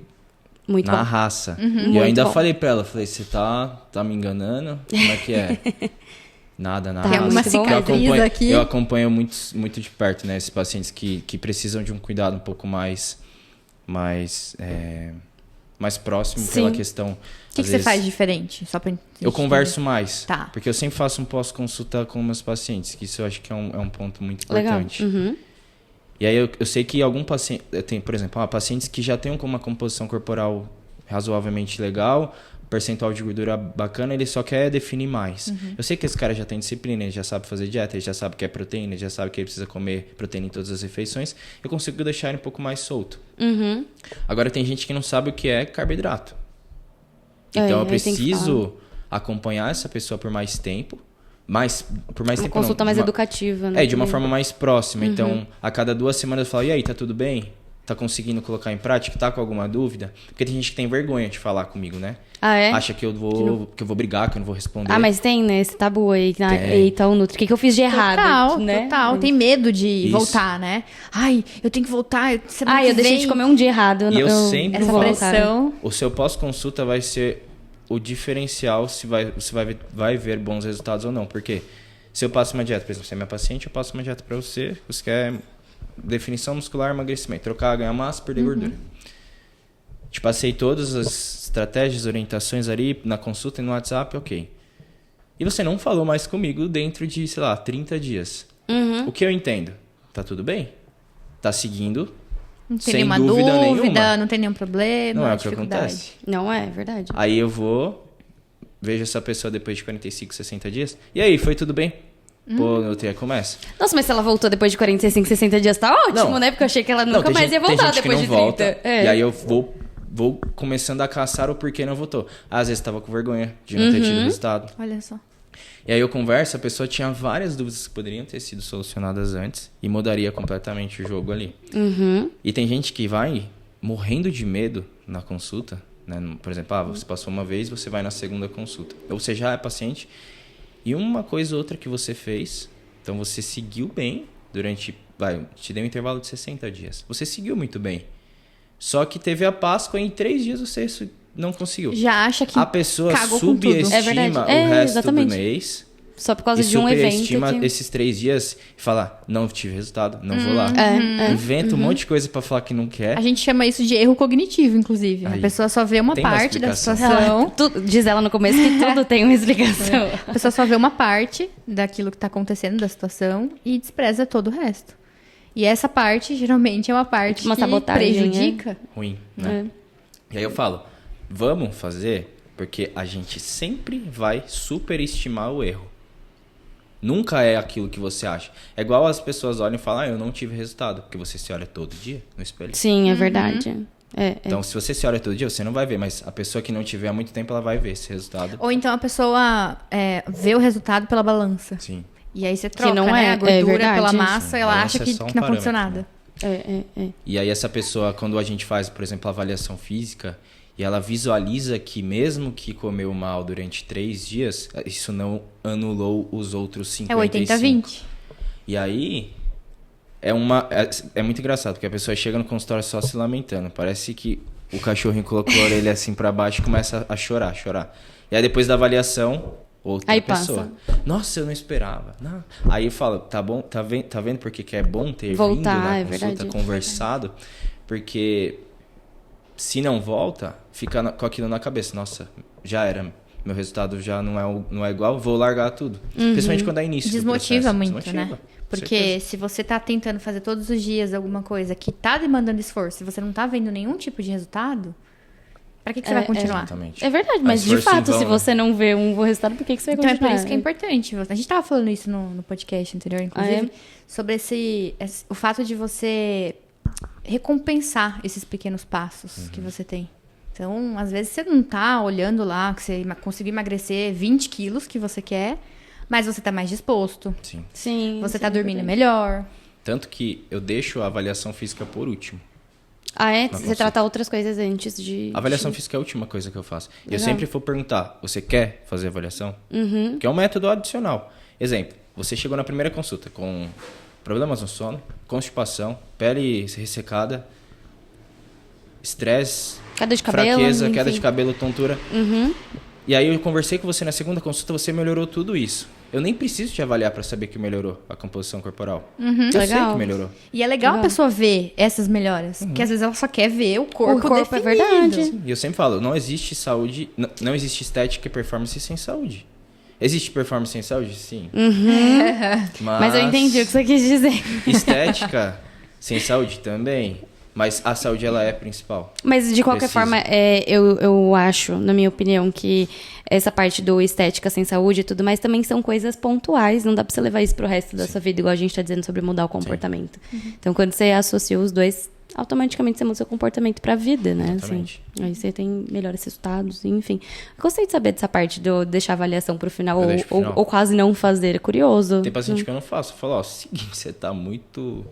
Muito na bom. raça. E Muito eu ainda bom. falei pra ela, falei, você tá me enganando? Como é que é? Nada, na Tem raça. uma Porque eu cicatriz acompanho- aqui. Eu acompanho muito de perto, né? Esses pacientes que precisam de um cuidado um pouco mais próximo Sim. pela questão. O que às você vezes, faz diferente? Só pra Eu converso mais. Tá. Porque eu sempre faço um pós-consulta com meus pacientes, que isso eu acho que é um ponto muito Legal. importante. Uhum. E aí eu sei que algum paciente... Tem, por exemplo, pacientes que já têm uma composição corporal razoavelmente legal, percentual de gordura bacana, ele só quer definir mais. Eu sei que esse cara já tem disciplina, ele já sabe fazer dieta, ele já sabe que é proteína, ele já sabe que ele precisa comer proteína em todas as refeições. Eu consigo deixar ele um pouco mais solto. Agora tem gente que não sabe o que é carboidrato. Então eu preciso acompanhar essa pessoa por mais tempo. Por mais Uma tempo consulta não, mais educativa, né? de uma forma mais próxima. Então, a cada 2 semanas eu falo, e aí, tá tudo bem? Tá conseguindo colocar em prática? Tá com alguma dúvida? Porque tem gente que tem vergonha de falar comigo, né? Ah, é? Acha que eu vou brigar, que eu não vou responder. Ah, mas tem, né? Esse tabu aí. Tem. Eita, o Nutri. O que eu fiz de errado? Total, né? total. Tem medo de Isso. voltar, né? Ai, eu tenho que voltar. Semana Ah, eu que deixei vem. de comer um dia errado. E eu sempre Essa falo, pressão. o seu pós-consulta vai ser o diferencial se você vai ver bons resultados ou não. Porque se eu passo uma dieta, por exemplo, você é minha paciente, eu passo uma dieta pra você quer definição muscular, emagrecimento, trocar, ganhar massa, perder gordura. Te passei todas as estratégias, orientações ali na consulta e no WhatsApp, ok. E você não falou mais comigo dentro de, 30 dias. O que eu entendo? Tá tudo bem? Tá seguindo, Não tem sem nenhuma dúvida nenhuma. não tem nenhum problema. Não é o que dificuldade. acontece. Não é verdade. Aí eu vejo essa pessoa depois de 45, 60 dias. E aí, foi tudo bem? Pô, no dia começa. Nossa, mas se ela voltou depois de 45, 60 dias, tá ótimo, Não. né? Porque eu achei que ela nunca tem mais ia tem voltar gente que depois não de 30. volta, É. E aí eu vou começando a caçar o porquê não voltou. Às vezes tava com vergonha de não ter tido resultado. Olha só. E aí eu converso, a pessoa tinha várias dúvidas que poderiam ter sido solucionadas antes e mudaria completamente o jogo ali. E tem gente que vai morrendo de medo na consulta, né? Por exemplo, você passou uma vez, você vai na segunda consulta. Ou você já é paciente e uma coisa ou outra que você fez, então você seguiu bem durante, te dei um intervalo de 60 dias. Você seguiu muito bem. Só que teve a Páscoa e em 3 dias você não conseguiu. Já acha que A pessoa cagou com tudo. subestima É verdade. o resto Exatamente. do mês Só por causa e de um evento. superestima Que... esses 3 dias e fala, não tive resultado, não vou lá. Inventa um monte de coisa pra falar que não quer. A gente chama isso de erro cognitivo, inclusive. Aí. A pessoa só vê uma Tem uma parte da explicação. situação. Diz ela no começo que tudo tem uma explicação. A pessoa só vê uma parte daquilo que tá acontecendo, da situação, e despreza todo o resto. E essa parte, geralmente, é uma parte Uma que sabotagem, prejudica. Ruim, né? E aí eu falo, vamos fazer porque a gente sempre vai superestimar o erro. Nunca é aquilo que você acha. É igual as pessoas olham e falam, eu não tive resultado. Porque você se olha todo dia no espelho. Sim, é verdade. Então, se você se olha todo dia, você não vai ver. Mas a pessoa que não tiver há muito tempo, ela vai ver esse resultado. Ou então a pessoa vê o resultado pela balança. Sim. E aí você troca, não né? é, A gordura é verdade. pela massa, Sim, ela balança acha é que, só um que não aconteceu parâmetro, nada. E aí essa pessoa, quando a gente faz, por exemplo, a avaliação física, e ela visualiza que mesmo que comeu mal durante 3 dias, isso não anulou os outros 55. É 80-20. E aí, é muito engraçado, porque a pessoa chega no consultório só se lamentando. Parece que o cachorrinho colocou a orelha assim pra baixo e começa a chorar. E aí depois da avaliação, outra Aí pessoa. Nossa, eu não esperava. Não. Aí eu falo, tá bom, tá vendo porque que é bom ter vindo Voltar, na é consulta, verdade. conversado? Porque se não volta, fica com aquilo na cabeça. Nossa, já era. Meu resultado já não é igual, vou largar tudo. Principalmente quando é início Desmotiva do processo. muito, Desmotiva, né? com Porque certeza. se você tá tentando fazer todos os dias alguma coisa que tá demandando esforço e você não tá vendo nenhum tipo de resultado, pra que você vai continuar? Exatamente. É verdade, mas de esforço em fato, vão, se né? você não vê um bom resultado, por que você vai Então é continuar? por isso que é importante. A gente tava falando isso no podcast anterior, inclusive, sobre o fato de você recompensar esses pequenos passos que você tem. Então, às vezes você não tá olhando lá que você conseguiu emagrecer 20 quilos que você quer, mas você tá mais disposto. Sim. Sim. Você sim, tá dormindo é verdade. melhor. Tanto que eu deixo a avaliação física por último. Ah, é? Na Você trata outras coisas antes de... A avaliação física é a última coisa que eu faço. Eu Legal. sempre vou perguntar, você quer fazer avaliação? Que é um método adicional. Exemplo, você chegou na primeira consulta com problemas no sono, constipação, pele ressecada, estresse, Queda de cabelo, fraqueza, enfim. queda de cabelo, tontura. E aí eu conversei com você na segunda consulta, você melhorou tudo isso. Eu nem preciso te avaliar para saber que melhorou a composição corporal. Eu sei Legal. que melhorou. E é legal a pessoa ver essas melhoras. Porque às vezes ela só quer ver o corpo corpo é definido. verdade. E eu sempre falo, não existe saúde, não existe estética e performance sem saúde. Existe performance sem saúde? Sim. Mas eu entendi o que você quis dizer. Estética sem saúde também. Mas a saúde, ela é principal. Mas, de qualquer Precisa. forma, eu acho, na minha opinião, que essa parte do estética sem saúde e tudo mais também são coisas pontuais. Não dá pra você levar isso pro resto da sua vida, igual a gente tá dizendo sobre mudar o comportamento. Então, quando você associa os dois, automaticamente você muda seu comportamento pra vida, né? Exatamente. Assim, aí você tem melhores resultados, enfim. Gostei de saber dessa parte do deixar a avaliação pro final, Eu deixo pro final. ou quase não fazer. É curioso. Tem paciente que eu não faço. Eu falo, ó, seguinte, você tá muito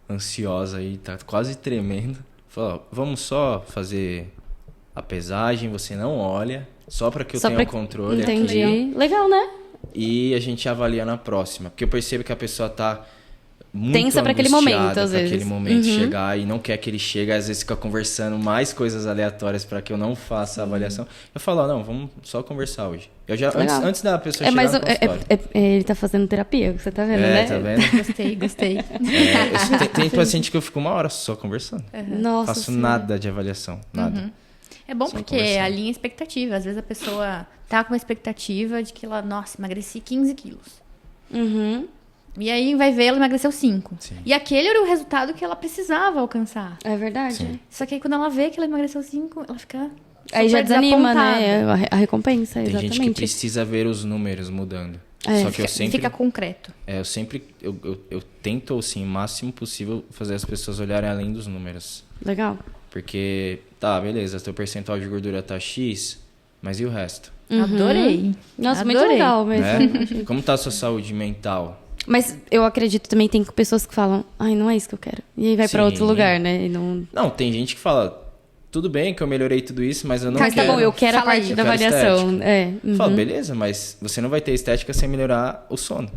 ansiosa aí, tá quase tremendo. Fala, ó, vamos só fazer a pesagem, você não olha, só para que eu Só tenha pra- o controle Entendi. aqui. Legal, né? E a gente avalia na próxima. Porque eu percebo que a pessoa tá muito Tensa pra aquele angustiada momento, às pra vezes. aquele momento Uhum. chegar e não quer que ele chegue, às vezes fica conversando mais coisas aleatórias para que eu não faça a avaliação. Eu falo, ó, não, vamos só conversar hoje. Eu já antes, Legal. antes da pessoa É chegar mais, no consultório. ele tá fazendo terapia, você tá vendo, né? Tá vendo? Gostei. Tem paciente que eu fico 1 hora só conversando. Nossa Faço Senhora. nada de avaliação, nada. É bom Só porque conversando. alinha a expectativa. Às vezes a pessoa tá com uma expectativa de que ela, nossa, emagreci 15 quilos. Uhum. E aí vai ver, ela emagreceu 5. Sim. E aquele era o resultado que ela precisava alcançar. É verdade. Sim. Só que aí quando ela vê que ela emagreceu 5, ela fica Aí já super desanima, desapontada. né? A recompensa, Tem exatamente. gente que precisa ver os números mudando. É, Só que eu sempre, Fica concreto. eu tento, assim, o máximo possível fazer as pessoas olharem além dos números. Legal. Porque, tá, beleza, teu percentual de gordura tá X, mas e o resto? Adorei. Nossa, muito Adorei. legal mesmo. Né? Como tá a sua saúde mental? Mas eu acredito também tem pessoas que falam, ai, não é isso que eu quero. E aí vai pra Sim. outro lugar, né? E não... Não, tem gente que fala, tudo bem que eu melhorei tudo isso, mas eu não Mas quero... tá bom, eu quero a Fala aí. parte Eu da quero avaliação. estética. É. Uhum. Fala, beleza, mas você não vai ter estética sem melhorar o sono.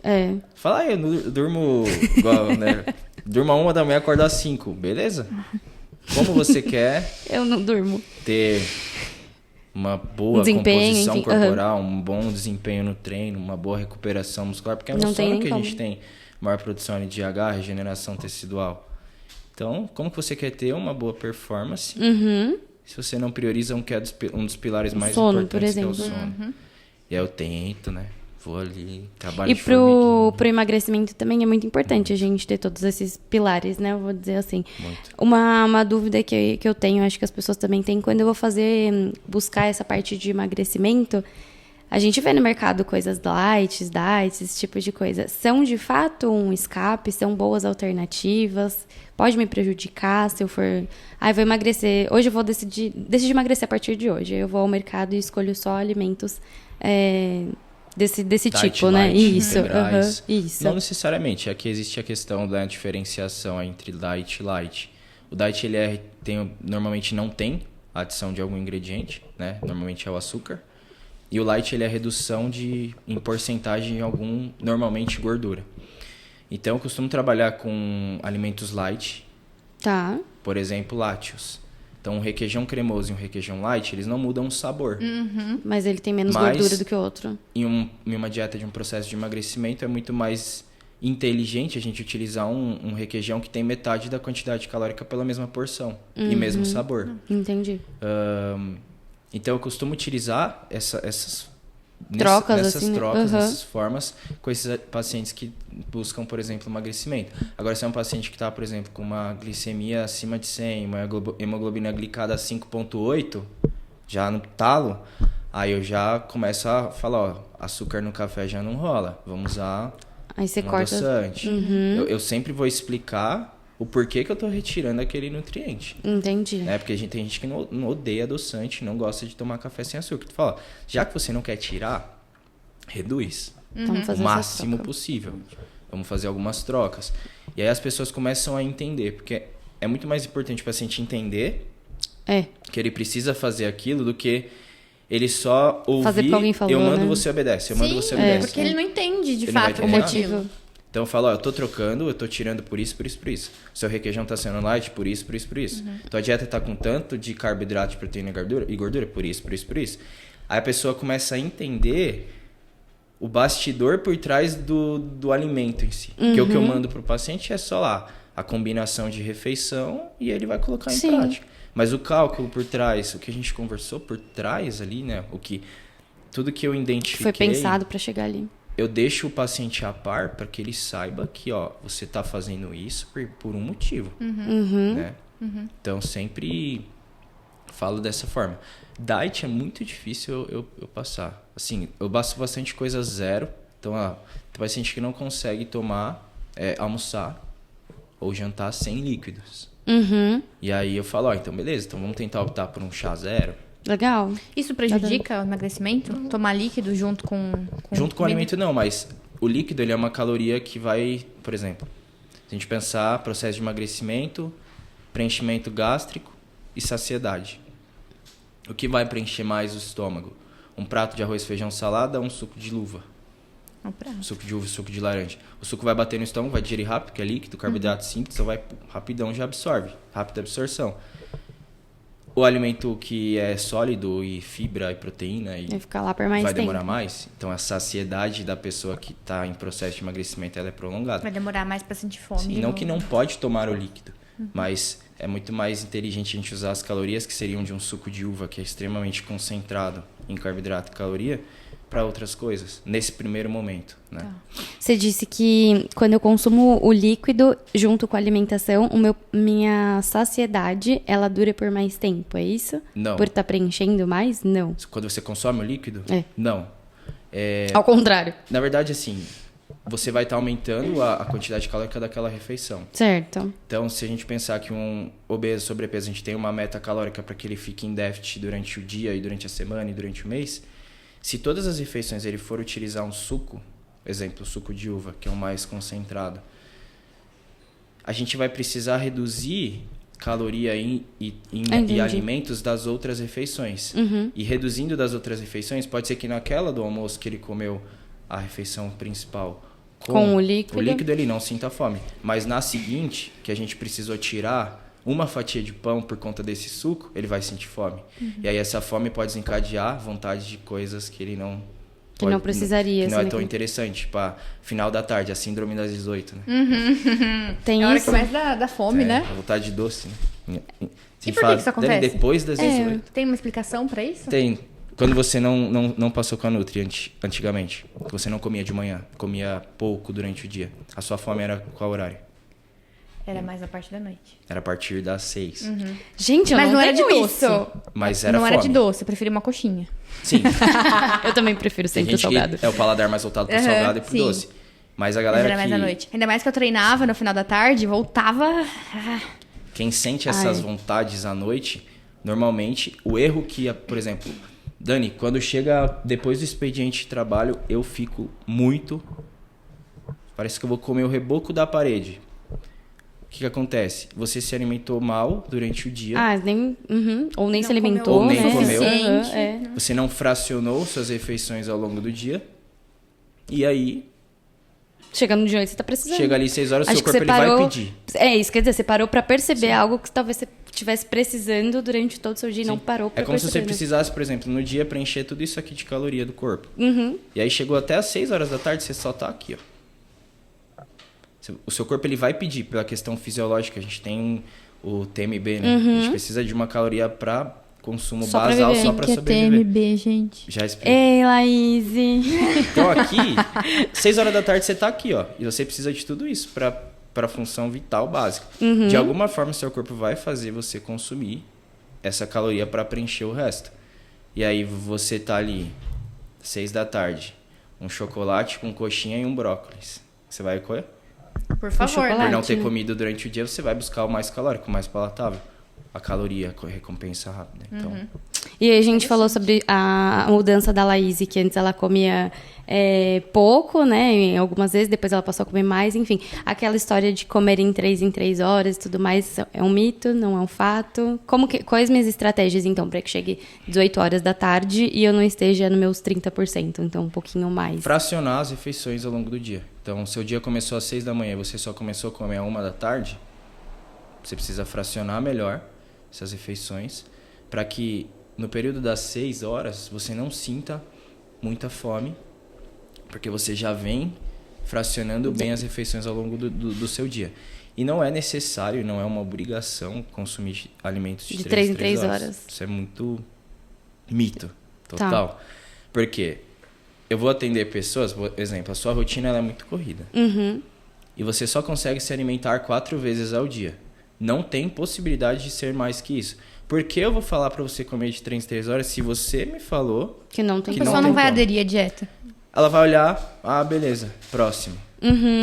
É. Fala, eu durmo igual, né? Durmo 1 da manhã, acordo às 5, beleza? Como você quer Eu não durmo. ter uma boa Desempenho, composição enfim, corporal, um bom desempenho no treino, uma boa recuperação muscular, porque é no Não tem sono nem que a como. gente tem maior produção de H, regeneração tecidual. Então, como que você quer ter uma boa performance Uhum. se você não prioriza um dos pilares mais Sono, importantes, por que é o exemplo. sono? E aí eu tento, né? Vou ali, trabalho E de formiguinha. pro emagrecimento também é muito importante a gente ter todos esses pilares, né? Eu vou dizer assim. Muito. Uma dúvida que eu tenho, acho que as pessoas também têm, quando eu vou buscar essa parte de emagrecimento, a gente vê no mercado coisas light, diets, esse tipo de coisa. São de fato um escape? São boas alternativas? Pode me prejudicar se eu for... Ah, eu vou emagrecer. Hoje eu vou decidir emagrecer a partir de hoje. Aí eu vou ao mercado e escolho só alimentos desse Diet tipo, né? light, Isso, integrais. isso. Não necessariamente. Aqui existe a questão da diferenciação entre diet e light. O diet, ele normalmente não tem a adição de algum ingrediente, né? Normalmente é o açúcar. E o light, ele é a redução em porcentagem de normalmente gordura. Então, eu costumo trabalhar com alimentos light, Tá. por exemplo, lácteos. Então, um requeijão cremoso e um requeijão light, eles não mudam o sabor. Mas ele tem menos Mas- gordura do que o outro. Em uma dieta de um processo de emagrecimento, é muito mais inteligente a gente utilizar um requeijão que tem metade da quantidade calórica pela mesma porção e mesmo sabor. Entendi. Então, eu costumo utilizar essas Trocas, nessas assim, né? trocas, Aham. nessas formas, com esses pacientes que buscam, por exemplo, emagrecimento. Agora, se é um paciente que está, por exemplo, com uma glicemia acima de 100, uma hemoglobina glicada 5,8, já no talo, aí eu já começo a falar, ó, açúcar no café já não rola, vamos usar Aí você um corta. adoçante. Eu sempre vou explicar o porquê que eu estou retirando aquele nutriente. Entendi. Né? Porque tem gente que não odeia adoçante, não gosta de tomar café sem açúcar. Tu fala, já que você não quer tirar, reduz Vamos o fazer máximo essa troca. possível. Vamos fazer algumas trocas. E aí as pessoas começam a entender, porque é muito mais importante o paciente entender É. que ele precisa fazer aquilo do que ele só ouvir, Fazer porque alguém falou, eu mando, né? você obedece, eu mando, você Sim, obedece. porque ele não entende de Ele não vai fato o entender motivo. Então eu falo, ó, eu tô trocando, eu tô tirando por isso, por isso, por isso. Seu requeijão tá sendo light, por isso, por isso, por isso. Tua dieta tá com tanto de carboidrato, proteína e gordura, por isso, por isso, por isso. Aí a pessoa começa a entender o bastidor por trás do alimento em si. Porque o que eu mando pro paciente é só lá a combinação de refeição e ele vai colocar em Sim. prática. Mas o cálculo por trás, o que a gente conversou por trás ali, né? Tudo que eu identifiquei... Foi pensado pra chegar ali. eu deixo o paciente a par para que ele saiba que, ó, você tá fazendo isso por um motivo, né? Então, sempre falo dessa forma. Diet é muito difícil eu passar. Assim, eu passo bastante coisa zero. Então, tem paciente que não consegue almoçar ou jantar sem líquidos. E aí eu falo, ó, então beleza, então vamos tentar optar por um chá zero. Legal. Isso prejudica o emagrecimento? Tomar líquido junto com Junto com o comida? alimento não, mas o líquido ele é uma caloria que vai, por exemplo, se a gente pensar processo de emagrecimento, preenchimento gástrico e saciedade. O que vai preencher mais o estômago? Um prato de arroz, feijão, salada ou um suco de uva? Um prato. Suco de uva e suco de laranja. O suco vai bater no estômago, vai digerir rápido, que é líquido, carboidrato simples, você vai rapidão, já absorve. Rápida absorção. O alimento que é sólido e fibra e proteína Vai ficar lá por mais vai tempo. demorar mais. Então a saciedade da pessoa que está em processo de emagrecimento ela é prolongada. Vai demorar mais pra sentir fome. Sim, de não novo. que não pode tomar o líquido, mas é muito mais inteligente a gente usar as calorias que seriam de um suco de uva, que é extremamente concentrado em carboidrato e caloria, para outras coisas, nesse primeiro momento, né? Você disse que quando eu consumo o líquido junto com a alimentação, minha saciedade, ela dura por mais tempo, é isso? Não. Por estar preenchendo mais? Não. Quando você consome o líquido? É. Não. Ao contrário. Na verdade, assim, você vai estar aumentando a quantidade calórica daquela refeição. Certo. Então, se a gente pensar que um obeso, sobrepeso, a gente tem uma meta calórica para que ele fique em déficit durante o dia e durante a semana e durante o mês, se todas as refeições ele for utilizar um suco, exemplo, o suco de uva, que é o mais concentrado, a gente vai precisar reduzir caloria e alimentos das outras refeições. E reduzindo das outras refeições, pode ser que naquela do almoço que ele comeu a refeição principal Com o líquido, ele não sinta fome. Mas na seguinte, que a gente precisou tirar uma fatia de pão por conta desse suco, ele vai sentir fome. E aí essa fome pode desencadear vontade de coisas que ele não... Que não precisaria. Que não é assim, tão né? interessante. Tipo, final da tarde, a síndrome das 18, né? Tem É a hora isso? que mais dá fome, né? A vontade de doce, né? E por que isso acontece? Depois das 18. Tem uma explicação pra isso? Tem. Quando você não passou com a Nutri antigamente, você não comia de manhã, comia pouco durante o dia. A sua fome era qual horário? Era mais na parte da noite. Era a partir das 6. Gente, eu Mas não era de tenho doce. isso. Mas era Não fome. era de doce, eu preferia uma coxinha. Sim. Eu também prefiro Tem sempre o gente salgado. que é o paladar mais voltado pro salgado e pro sim. doce. Mas a Mas galera era mais que... à noite. Ainda mais que eu treinava no final da tarde, voltava... Quem sente essas vontades à noite, normalmente, o erro que, por exemplo, Dani, quando chega depois do expediente de trabalho, eu fico muito... Parece que eu vou comer o reboco da parede. O que acontece? Você se alimentou mal durante o dia. Ou nem Não se alimentou, comeu o né? suficiente. Você não fracionou suas refeições ao longo do dia. E aí, Chega no dia onde você tá precisando. chega ali 6 horas, o Acho seu que corpo você ele vai parou- pedir. É isso, quer dizer, você parou pra perceber algo que talvez você estivesse precisando durante todo o seu dia e não parou pra É como se perceber. você precisasse, por exemplo, no dia preencher tudo isso aqui de caloria do corpo. Uhum. E aí chegou até às 6 horas da tarde, você só tá aqui, ó. O seu corpo ele vai pedir pela questão fisiológica. A gente tem o TMB, né? A gente precisa de uma caloria para consumo Só pra basal viver. só para que é sobreviver. TMB, gente. Já expliquei. Ei, Laís. Então aqui, 6 horas da tarde você tá aqui, ó. E você precisa de tudo isso para função vital básica. De alguma forma, seu corpo vai fazer você consumir essa caloria para preencher o resto. E aí você tá ali, 6 da tarde, um chocolate com coxinha e um brócolis. Você vai comer? Por favor. chocolate. Por não ter né? comido durante o dia, você vai buscar o mais calórico, o mais palatável. A caloria, a recompensa rápida. Então, E aí a gente falou sobre a mudança da Laís, que antes ela comia pouco, né? Algumas vezes, depois ela passou a comer mais, enfim. Aquela história de comer em 3 horas e tudo mais, é um mito, não é um fato. Quais minhas estratégias, então, para que chegue 18 horas da tarde e eu não esteja nos meus 30%, então um pouquinho mais? fracionar as refeições ao longo do dia. Então, seu dia começou às 6 da manhã e você só começou a comer à 1 da tarde, você precisa fracionar melhor essas refeições para que no período das 6 horas você não sinta muita fome, porque você já vem fracionando bem as refeições ao longo do seu dia. E não é necessário, não é uma obrigação consumir alimentos de 3 em 3 horas. Isso é muito mito, total. Por quê? eu vou atender pessoas, por exemplo, a sua rotina ela é muito corrida. E você só consegue se alimentar 4 vezes ao dia. Não tem possibilidade de ser mais que isso. Por que eu vou falar pra você comer de 3 em 3 horas se você me falou Que não tem A que pessoa não não tem vai como. aderir à dieta. Ela vai olhar, beleza, próximo.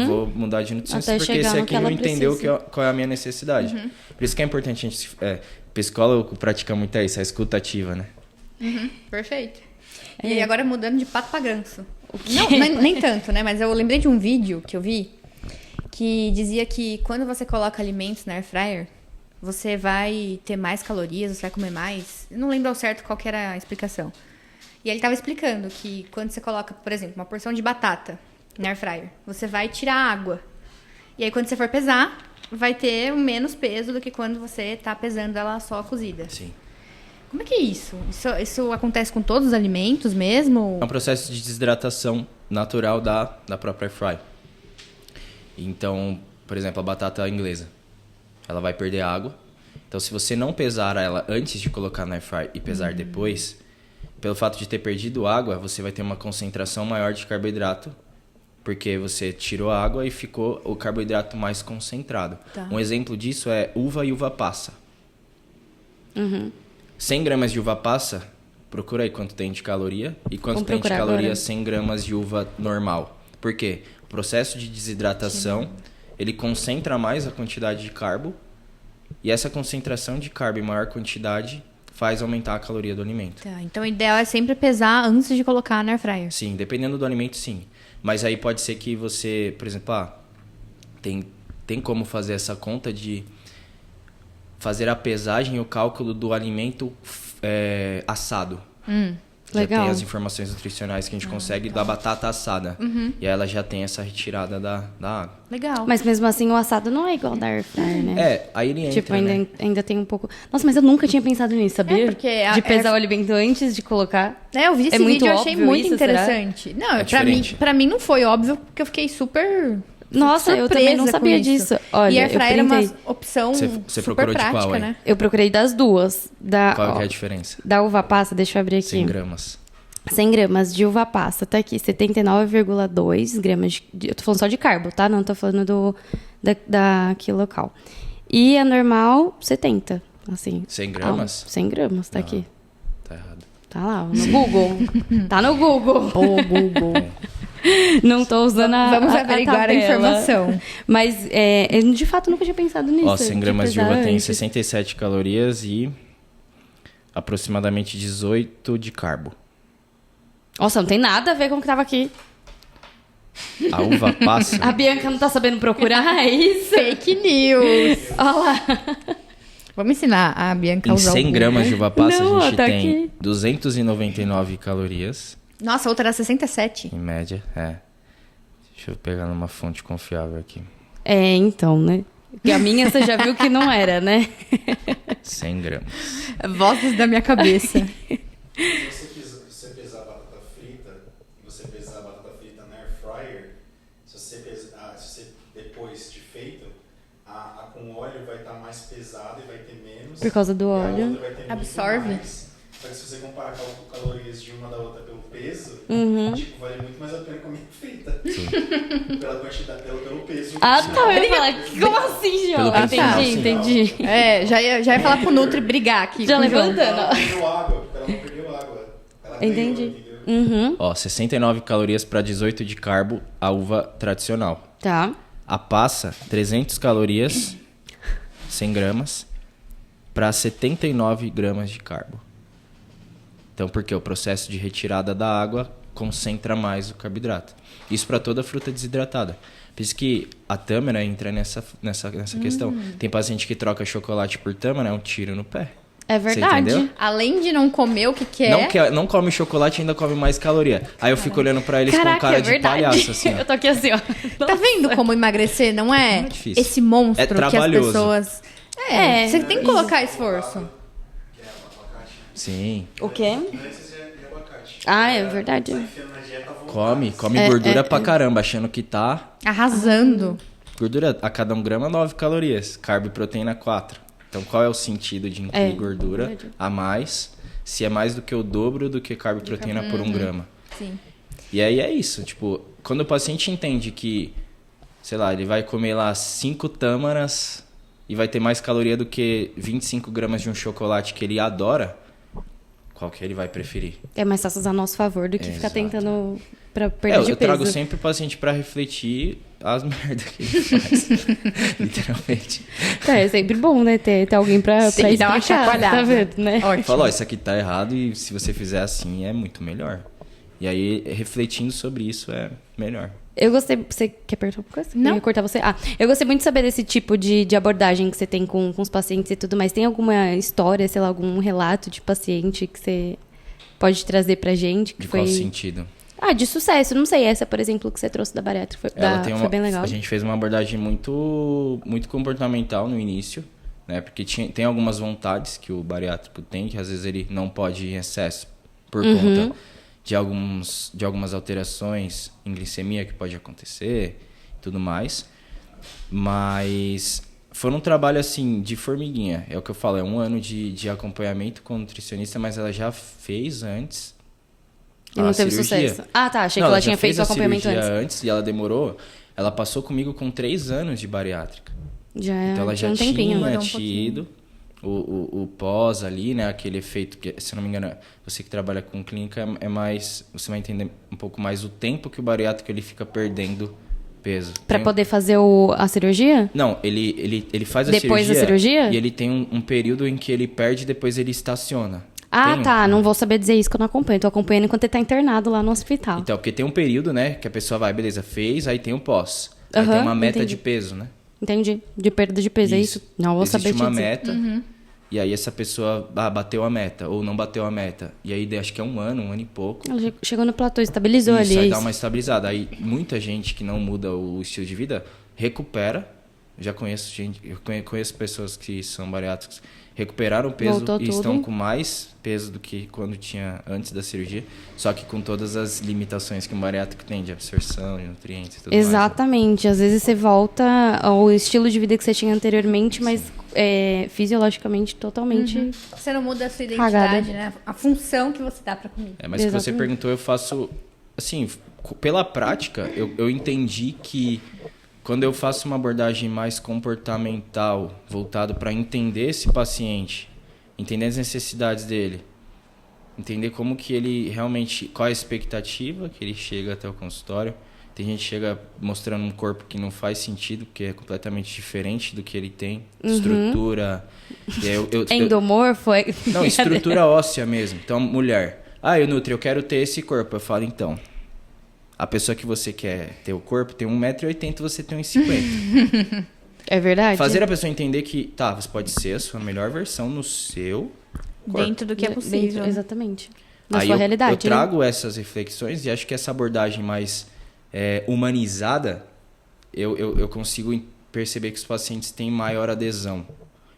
Vou mudar de nutrição Até porque chegar esse no aqui que ela não entendeu precisa. qual é a minha necessidade. Por isso que é importante a gente... psicólogo pratica muito isso, a escuta ativa, né? Perfeito. E agora mudando de pato pra ganso. Não, nem tanto, né? Mas eu lembrei de um vídeo que eu vi que dizia que quando você coloca alimentos na air fryer, você vai ter mais calorias, você vai comer mais. Eu não lembro ao certo qual que era a explicação. E ele estava explicando que quando você coloca, por exemplo, uma porção de batata na air fryer, você vai tirar a água. E aí quando você for pesar, vai ter menos peso do que quando você tá pesando ela só cozida. Sim. Como é que é isso? Isso acontece com todos os alimentos mesmo? É um processo de desidratação natural da própria air fry. Então, por exemplo, a batata inglesa, ela vai perder água. Então, se você não pesar ela antes de colocar na air fry e pesar depois, pelo fato de ter perdido água, você vai ter uma concentração maior de carboidrato, porque você tirou a água e ficou o carboidrato mais concentrado. Tá. Um exemplo disso é uva e uva passa. 100 gramas de uva passa, procura aí quanto tem de caloria e quanto Vamos tem de procurar caloria agora. 100 gramas de uva normal. Por quê? O processo de desidratação, ele concentra mais a quantidade de carbo e essa concentração de carbo em maior quantidade faz aumentar a caloria do alimento. Tá, então o ideal é sempre pesar antes de colocar na air fryer. Sim, dependendo do alimento, sim. Mas aí pode ser que você, por exemplo, tem como fazer essa conta de fazer a pesagem e o cálculo do alimento assado. Já Legal. tem as informações nutricionais que a gente consegue da batata assada. E aí ela já tem essa retirada da água. Legal. Mas mesmo assim, o assado não é igual da air fryer, né? Aí ele entra, Tipo, né? ainda tem um pouco... Nossa, mas eu nunca tinha pensado nisso, sabia? porque a de pesar air- o alimento antes de colocar. Eu vi esse É muito vídeo e achei óbvio muito isso, será? interessante. Não, É pra mim, diferente. pra mim não foi óbvio, porque eu fiquei super Nossa, eu também não surpresa com sabia isso. disso. Olha, e air eu fryer é uma printei. opção Você super procurou de prática, qual aí? né? Eu procurei das duas. Qual que é a diferença? Da uva passa, deixa eu abrir aqui. 100 gramas. 100 gramas de uva passa, tá aqui, 79,2 gramas eu tô falando só de carbo, tá? Não tô falando da quilocal. E a normal, 70, assim. 100 gramas? 100 gramas, tá aqui. Tá errado. Tá lá, no Google. Tá no Google. Ô, Google. Não tô usando Vamos averiguar a tabela. informação. Mas, eu de fato nunca tinha pensado nisso. Ó, 100 gramas de uva tem antes. 67 calorias e aproximadamente 18 de carbo. Nossa, não tem nada a ver com o que tava aqui. A uva passa... A Bianca não tá sabendo procurar, é isso? Fake news. Olha lá. Vamos ensinar a Bianca a Em usar 100 o Google. gramas de uva passa, Não, a gente tá tem aqui. 299 calorias, Nossa, a outra era 67. em média. Deixa eu pegar numa fonte confiável aqui. Então, né? Porque a minha você já viu que não era, né? 100 gramas. Vozes da minha cabeça. Se você pesar a batata frita e você pesar a batata frita na air fryer, se você depois de feito, a com óleo vai estar mais pesada e vai ter menos. Por causa do e a óleo. outra vai ter muito Absorve. mais. Só que se você comparar calorias de uma da outra pelo peso, tipo, vale muito mais a pena comer frita. Pela quantidade, pelo peso. Ah, tá. Eu ia falar, como assim, João? Pelo peso, não, sim. Entendi. Já ia falar pro Nutri brigar aqui. Já com o João. levantando. Ela não perdeu água, porque ela não perdeu água. Ela Entendi. ganhou, entendeu? Ó, 69 calorias para 18 de carbo, a uva tradicional. Tá. A passa, 300 calorias, 100 gramas, para 79 gramas de carbo. Então, porque o processo de retirada da água concentra mais o carboidrato. Isso para toda fruta desidratada. Por isso que a tâmara entra nessa questão. Tem paciente que troca chocolate por tâmara, é um tiro no pé. É Você verdade. entendeu? Além de não comer o que quer. Não come chocolate e ainda come mais caloria. Aí eu fico olhando pra eles Caraca, com cara é de verdade. palhaço, assim. ó. Eu tô aqui assim, ó. Tá vendo como emagrecer não é, Não é difícil. esse monstro É que as trabalhoso. pessoas... Você tem que colocar esforço. Sim. O quê? Antes de abacate. Ah, é verdade. Enfiando na dieta, Come gordura pra caramba, achando que tá... Arrasando. Gordura a cada 1 grama, 9 calorias. Carbo e proteína, 4. Então, qual é o sentido de incluir gordura verdade. a mais, se é mais do que o dobro do que carbo e proteína por 1 grama? Sim. E aí é isso, tipo, quando o paciente entende que, sei lá, ele vai comer lá 5 tâmaras e vai ter mais caloria do que 25 gramas de um chocolate que ele adora, qual que ele vai preferir? É mais fácil usar a nosso favor do que ficar Exato. tentando pra perder de Eu peso. trago sempre o paciente pra refletir as merdas que ele faz, literalmente. É sempre bom, né? Ter alguém pra Tem que dar uma explicar, chacoalhada. tá vendo, né? Ótimo. Fala, ó, isso aqui tá errado e se você fizer assim é muito melhor. E aí, refletindo sobre isso é melhor. Eu gostei... Você quer perguntar uma coisa? Não. Eu ia cortar você? Eu gostei muito de saber desse tipo de abordagem que você tem com os pacientes e tudo mais. Tem alguma história, sei lá, algum relato de paciente que você pode trazer pra gente? Que De foi... qual sentido? De sucesso. Não sei, essa, por exemplo, que você trouxe da bariátrica. Foi bem legal. A gente fez uma abordagem muito, muito comportamental no início, né? Porque tem algumas vontades que o bariátrico tem, que às vezes ele não pode ir em excesso por conta de algumas alterações em glicemia que pode acontecer e tudo mais. Mas foi um trabalho assim de formiguinha. É o que eu falo, é 1 ano de acompanhamento com nutricionista, mas ela já fez antes. E não a teve cirurgia. sucesso. Achei Não, que ela já tinha fez feito o a acompanhamento cirurgia antes. E ela demorou. Ela passou comigo com 3 anos de bariátrica. Então Então ela já um tempinho. tinha Demorou um pouquinho. tido o pós ali, né? Aquele efeito que, se eu não me engano, você que trabalha com clínica é mais... Você vai entender um pouco mais o tempo que o bariátrico ele fica perdendo peso. Pra poder fazer a cirurgia? Não, ele faz a Depois cirurgia. da cirurgia? E ele tem um período em que ele perde e depois ele estaciona. Tem Tá. Não vou saber dizer isso que eu não acompanho. Tô acompanhando enquanto ele tá internado lá no hospital. Então, porque tem um período, né? Que a pessoa vai, beleza, fez, aí tem o pós. Aí tem uma meta entendi. de peso, né? Entendi. De perda de peso, é isso? Não vou Existe saber te uma dizer. meta, e aí essa pessoa bateu a meta, ou não bateu a meta. E aí acho que é 1 ano, 1 ano e pouco. Ela já chegou no platô, estabilizou Isso, ali. aí é dá isso. uma estabilizada. Aí muita gente que não muda o estilo de vida recupera. Já conheço gente, eu conheço pessoas que são bariátricos, recuperaram o peso Voltou e estão tudo. com mais peso do que quando tinha antes da cirurgia, só que com todas as limitações que um bariátrico tem de absorção, de nutrientes e tudo mais. Exatamente. Às vezes você volta ao estilo de vida que você tinha anteriormente, mas fisiologicamente totalmente... Você não muda a sua Cagada. identidade, né? A função que você dá pra comida. Mas o que você Exatamente. perguntou, eu faço... Assim, pela prática, eu entendi que quando eu faço uma abordagem mais comportamental, voltado para entender esse paciente, entender as necessidades dele, entender como que ele realmente... Qual é a expectativa que ele chega até o consultório. Tem gente que chega mostrando um corpo que não faz sentido, porque é completamente diferente do que ele tem. Estrutura... E aí Endomorfo? Não, estrutura óssea mesmo. Então, mulher... eu nutri, eu quero ter esse corpo. Eu falo, então... A pessoa que você quer ter o corpo tem 1,80m, você tem 1,50m. É verdade? Fazer a pessoa entender que, você pode ser a sua melhor versão no seu corpo. Dentro do que é possível. Exatamente. Na Aí sua eu realidade. trago essas reflexões e acho que essa abordagem mais humanizada, eu consigo perceber que os pacientes têm maior adesão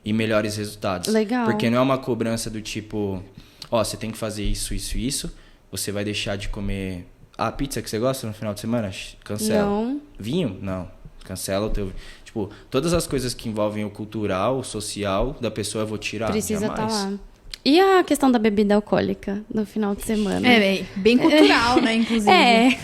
e melhores resultados. Legal. Porque não é uma cobrança do tipo, você tem que fazer isso, isso, isso, você vai deixar de comer... A pizza que você gosta no final de semana? Cancela. Não. Vinho? Não. Cancela o teu... Tipo, todas as coisas que envolvem o cultural, o social da pessoa eu vou tirar. Precisa estar jamais. lá. E a questão da bebida alcoólica no final de semana? Bem cultural, né, inclusive.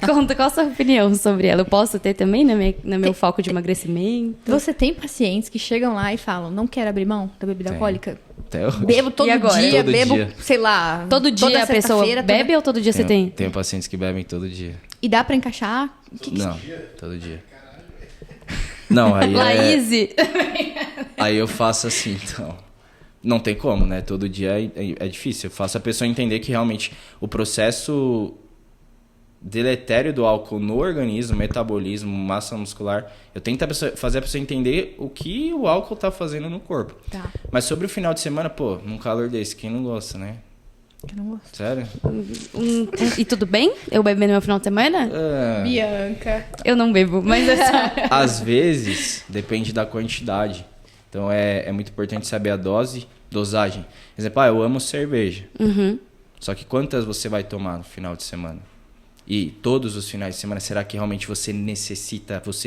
Conta, qual a sua opinião sobre ela? Eu posso ter também no meu foco de emagrecimento? Você tem pacientes que chegam lá e falam, não quero abrir mão da bebida Tem. alcoólica? Até hoje. Bebo todo E agora? dia, Todo bebo, dia. sei lá... Todo dia toda a pessoa sexta-feira, bebe ou todo dia você tem? Tenho pacientes que bebem todo dia. E dá pra encaixar? Não, todo dia. Não, aí Laís, Aí eu faço assim, então... Não tem como, né? Todo dia é difícil. Eu faço a pessoa entender que realmente o processo deletério do álcool no organismo, metabolismo, massa muscular, eu tento fazer a pessoa entender o que o álcool tá fazendo no corpo. Tá. Mas sobre o final de semana, num calor desse, quem não gosta, né? Eu não gosto. Sério? e tudo bem? Eu beber no meu final de semana? Bianca. Eu não bebo, mas é só... Às vezes, depende da quantidade. Então, é muito importante saber a dosagem. Por exemplo, eu amo cerveja. Só que quantas você vai tomar no final de semana? E todos os finais de semana, será que realmente você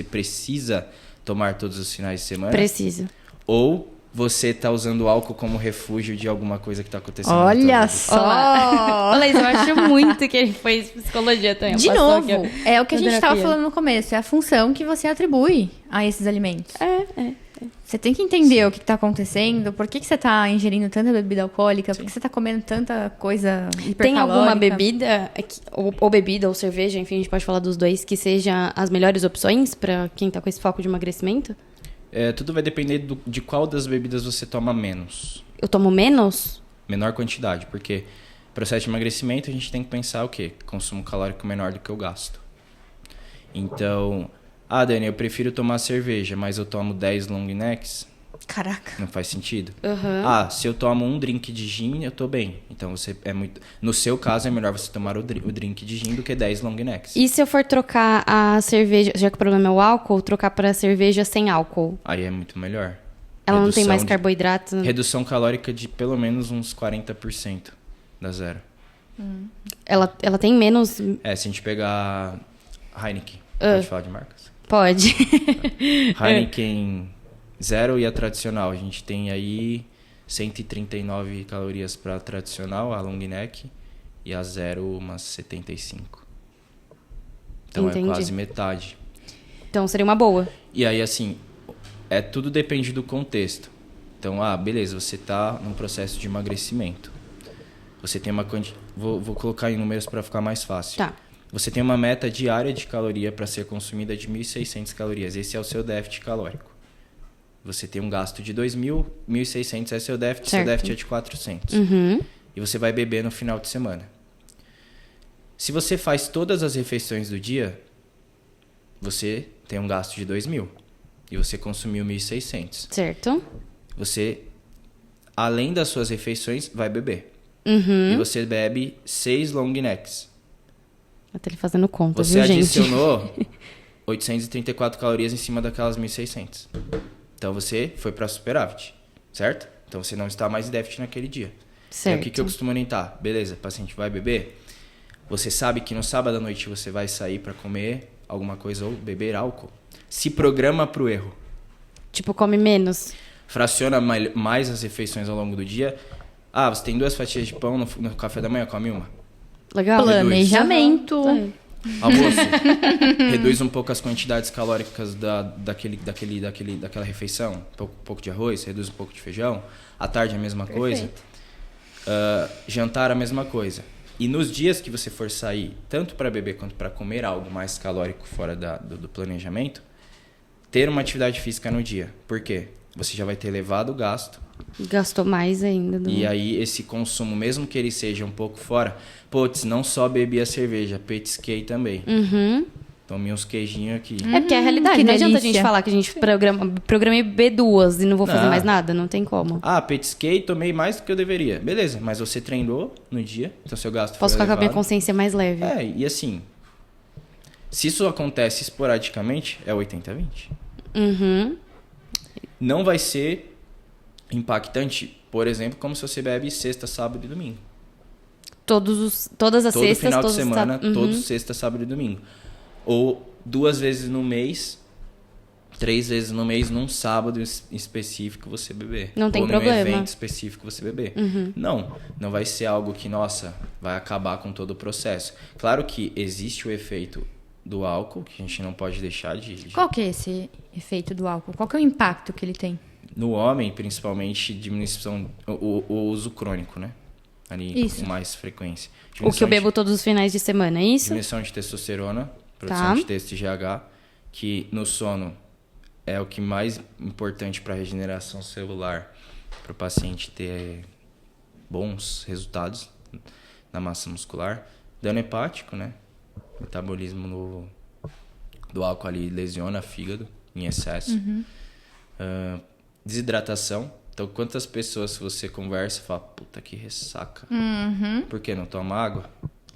precisa tomar todos os finais de semana? Precisa. Ou você tá usando álcool como refúgio de alguma coisa que tá acontecendo. na tua Olha vida. só! Ô, Laís, eu acho muito que ele fez psicologia também. De Passou novo, aqui, ó. é o que a gente estava Terapia. falando no começo, é a função que você atribui a esses alimentos. É. Você tem que entender o que está acontecendo, por que você está ingerindo tanta bebida alcoólica, por que você está comendo tanta coisa hipercalórica. Tem alguma bebida, ou bebida, ou cerveja, enfim, a gente pode falar dos dois, que seja as melhores opções pra quem tá com esse foco de emagrecimento? Tudo vai depender de qual das bebidas você toma menos. Eu tomo menos? Menor quantidade, porque processo de emagrecimento a gente tem que pensar o quê? Consumo calórico menor do que eu gasto. Então, Dani, eu prefiro tomar cerveja, mas eu tomo 10 long necks, Caraca. não faz sentido. Uhum. Se eu tomo um drink de gin, eu tô bem. Então, no seu caso, é melhor você tomar o drink de gin do que 10 long necks. E se eu for trocar a cerveja, já que o problema é o álcool, trocar pra cerveja sem álcool? Aí é muito melhor. Ela não tem mais Redução carboidrato? Redução calórica de pelo menos uns 40% da zero. Ela tem menos... Se a gente pegar Heineken, pode falar de marcas? Pode. Heineken zero e a tradicional. A gente tem aí 139 calorias para a tradicional, a long neck, e a zero umas 75. Então Entendi. é quase metade. Então seria uma boa. E aí, assim, tudo depende do contexto. Então, beleza, você tá num processo de emagrecimento. Você tem uma quantidade... Vou colocar em números para ficar mais fácil. Tá. Você tem uma meta diária de caloria para ser consumida de 1.600 calorias. Esse é o seu déficit calórico. Você tem um gasto de 2.000, 1.600 é seu déficit, Certo. seu déficit é de 400. Uhum. E você vai beber no final de semana. Se você faz todas as refeições do dia, você tem um gasto de 2.000 e você consumiu 1.600. Certo. Você, além das suas refeições, vai beber. Uhum. E você bebe 6 long necks. Até ele fazendo conta, Você viu, gente? adicionou 834 calorias em cima daquelas 1.600. Então você foi para superávit, certo? Então você não está mais em déficit naquele dia. Certo. E o que eu costumo orientar? Beleza, paciente vai beber. Você sabe que no sábado à noite você vai sair para comer alguma coisa ou beber álcool. Se programa para o erro. Tipo, come menos. Fraciona mais as refeições ao longo do dia. Você tem 2 fatias de pão no café da manhã, come uma. Legal? Planejamento. Uhum. Almoço, reduz um pouco as quantidades calóricas daquela refeição. Um pouco de arroz, reduz um pouco de feijão. À tarde a mesma coisa. Jantar a mesma coisa. E nos dias que você for sair, tanto para beber quanto para comer algo mais calórico fora do planejamento, ter uma atividade física no dia. Por quê? Você já vai ter elevado o gasto. Gastou mais ainda. E aí esse consumo, mesmo que ele seja um pouco fora... não só bebi a cerveja, petisquei também. Uhum. Tomei uns queijinhos aqui. É porque é a realidade. que Não adianta a delícia. gente falar que a gente programei B2 e não vou fazer Não. mais nada. Não tem como. Petisquei, tomei mais do que eu deveria. Beleza, mas você treinou no dia, então seu gasto Posso foi ficar com a minha elevado. consciência mais leve. E assim, se isso acontece esporadicamente, é 80-20. Uhum. Não vai ser impactante, por exemplo, como se você bebe sexta, sábado e domingo. Todas as Todo sextas, final de todos os semana, sábados. Uhum. todos sexta, sábado e domingo. Ou 2 vezes no mês, 3 vezes no mês, num sábado específico você beber. Não tem ou problema. num evento específico você beber. Uhum. Não vai ser algo que, vai acabar com todo o processo. Claro que existe o efeito do álcool, que a gente não pode deixar de... Qual que é esse efeito do álcool? Qual que é o impacto que ele tem? No homem, principalmente, diminuição, o uso crônico, né? Ali Isso. com mais frequência. O que eu bebo todos os finais de semana, é isso? Diminuição de testosterona, produção Tá. de TSGH, que no sono é o que mais importante para a regeneração celular, para o paciente ter bons resultados na massa muscular. Dano hepático, né? Metabolismo do álcool ali lesiona fígado em excesso. Desidratação. Então, quantas pessoas você conversa e fala, puta que ressaca. Por que não toma água?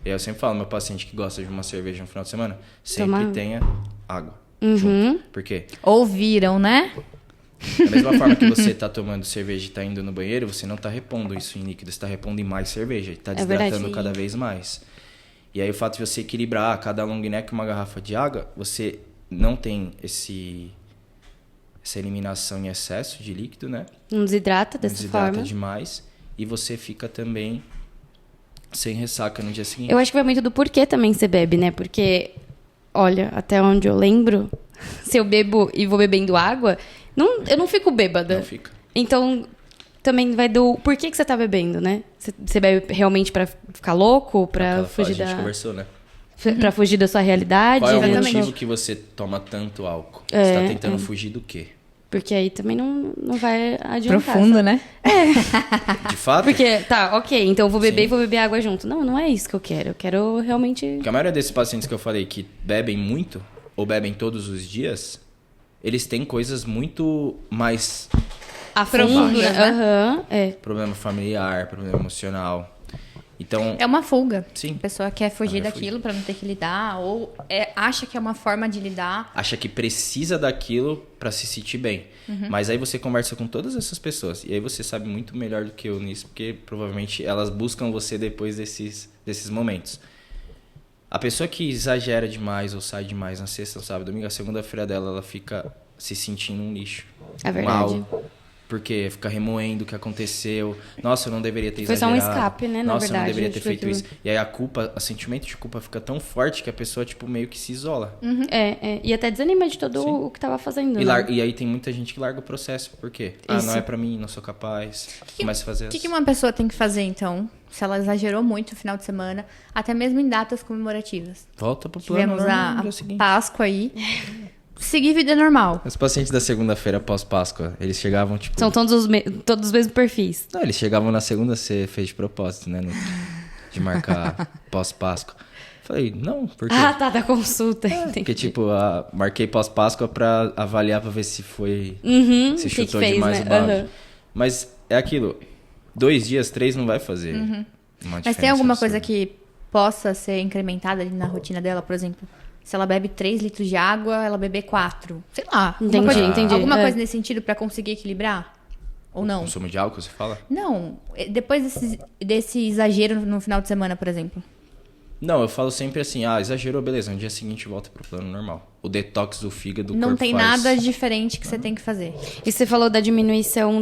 E aí eu sempre falo, meu paciente que gosta de uma cerveja no final de semana, sempre Toma. tenha água Uhum. junto. Por quê? Ouviram, né? Da mesma forma que você tá tomando cerveja e tá indo no banheiro, você não tá repondo isso em líquido, você tá repondo em mais cerveja. E tá verdade. desidratando cada vez mais. E aí o fato de você equilibrar cada long neck uma garrafa de água, você não tem essa eliminação em excesso de líquido, né? Não desidrata dessa Desidrata forma. demais. E você fica também sem ressaca no dia seguinte. Eu acho que vai muito do porquê também você bebe, né? Porque, olha, até onde eu lembro, se eu bebo e vou bebendo água, eu não fico bêbada. Não fica. Então, também vai do porquê que você tá bebendo, né? Você bebe realmente pra ficar louco? Pra fugir A gente conversou, né? Pra fugir da sua realidade? Qual é o Exatamente. motivo que você toma tanto álcool? Você tá tentando fugir do quê? Porque aí também não vai adiantar. Profundo, né? De fato? Porque, tá, ok, então eu vou beber Sim. e vou beber água junto. Não é isso que eu quero. Eu quero realmente... Porque a maioria desses pacientes que eu falei que bebem muito, ou bebem todos os dias, eles têm coisas muito mais... Profundas, né? Aham, Problema familiar, problema emocional. Então, É uma fuga. Sim. A pessoa quer fugir É uma fuga. daquilo pra não ter que lidar, ou acha que é uma forma de lidar. acha que precisa daquilo pra se sentir bem. Mas aí você conversa com todas essas pessoas. E aí você sabe muito melhor do que eu nisso, porque provavelmente elas buscam você depois desses momentos. A pessoa que exagera demais ou sai demais na sexta, sábado, domingo, a segunda-feira dela, ela fica se sentindo um lixo. É verdade. Mal. Porque fica remoendo o que aconteceu. Nossa, eu não deveria ter Foi só exagerado. um escape, né, na Nossa, eu não verdade, deveria ter de feito tudo isso. E aí a culpa, o sentimento de culpa fica tão forte que a pessoa, tipo, meio que se isola. E até desanima de todo Sim. o que tava fazendo, E, né? e aí tem muita gente que larga o processo. Por quê? Ah, Isso. não é pra mim, não sou capaz. Começa a fazer O que uma pessoa tem que fazer, então, se ela exagerou muito no final de semana, até mesmo em datas comemorativas? Volta pro plano Tivemos normal no a dia seguinte. Páscoa aí. Seguir vida normal. Os pacientes da segunda-feira pós-Páscoa, eles chegavam, tipo... São todos os mesmos perfis. Não, eles chegavam na segunda, você fez de propósito, né? De marcar pós-Páscoa. Falei, não, por quê? Ah, tá, da consulta. Entendi. Porque, tipo, marquei pós-Páscoa pra avaliar pra ver se foi... se que chutou fez, demais né? o balde. Aham. Mas é aquilo, 2 dias, 3 não vai fazer uma Mas diferença tem alguma absurda. coisa que possa ser incrementada ali na rotina dela, por exemplo? Se ela bebe 3 litros de água, ela beber 4. Sei lá. Entendi. Alguma É. coisa nesse sentido pra conseguir equilibrar? Ou não? Consumo de álcool, você fala? Não. Depois desse exagero no final de semana, por exemplo. Não, eu falo sempre assim, exagerou, beleza, no dia seguinte volta pro plano normal. O detox do fígado, do Não corpo tem faz. nada diferente que você tem que fazer. E você falou da diminuição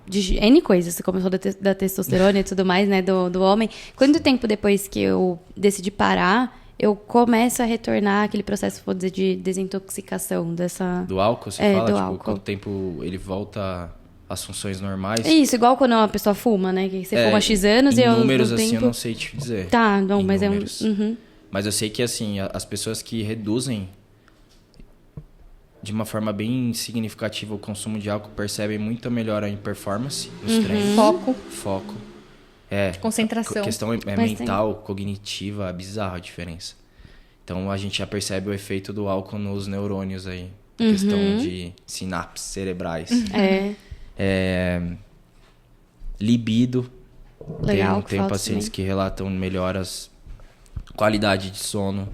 de N coisas. Você começou da testosterona e tudo mais, né? Do homem. Quanto tempo depois que eu decidi parar, eu começo a retornar aquele processo, vou dizer, de desintoxicação dessa... Do álcool, você É, fala? do Tipo, álcool. quanto tempo ele volta às funções normais? É isso, igual quando uma pessoa fuma, né? Que você fuma X anos e em eu números no assim, tempo... eu não sei te dizer. Tá, não, Em mas números. é um... Uhum. Mas eu sei que, assim, as pessoas que reduzem de uma forma bem significativa o consumo de álcool percebem muita melhora em performance nos treinos. Foco. Concentração. A questão mental, cognitiva, é bizarra a diferença. Então a gente já percebe o efeito do álcool nos neurônios aí. A questão de sinapses cerebrais. Libido. Legal, Tem falta pacientes também. que relatam melhoras, qualidade de sono.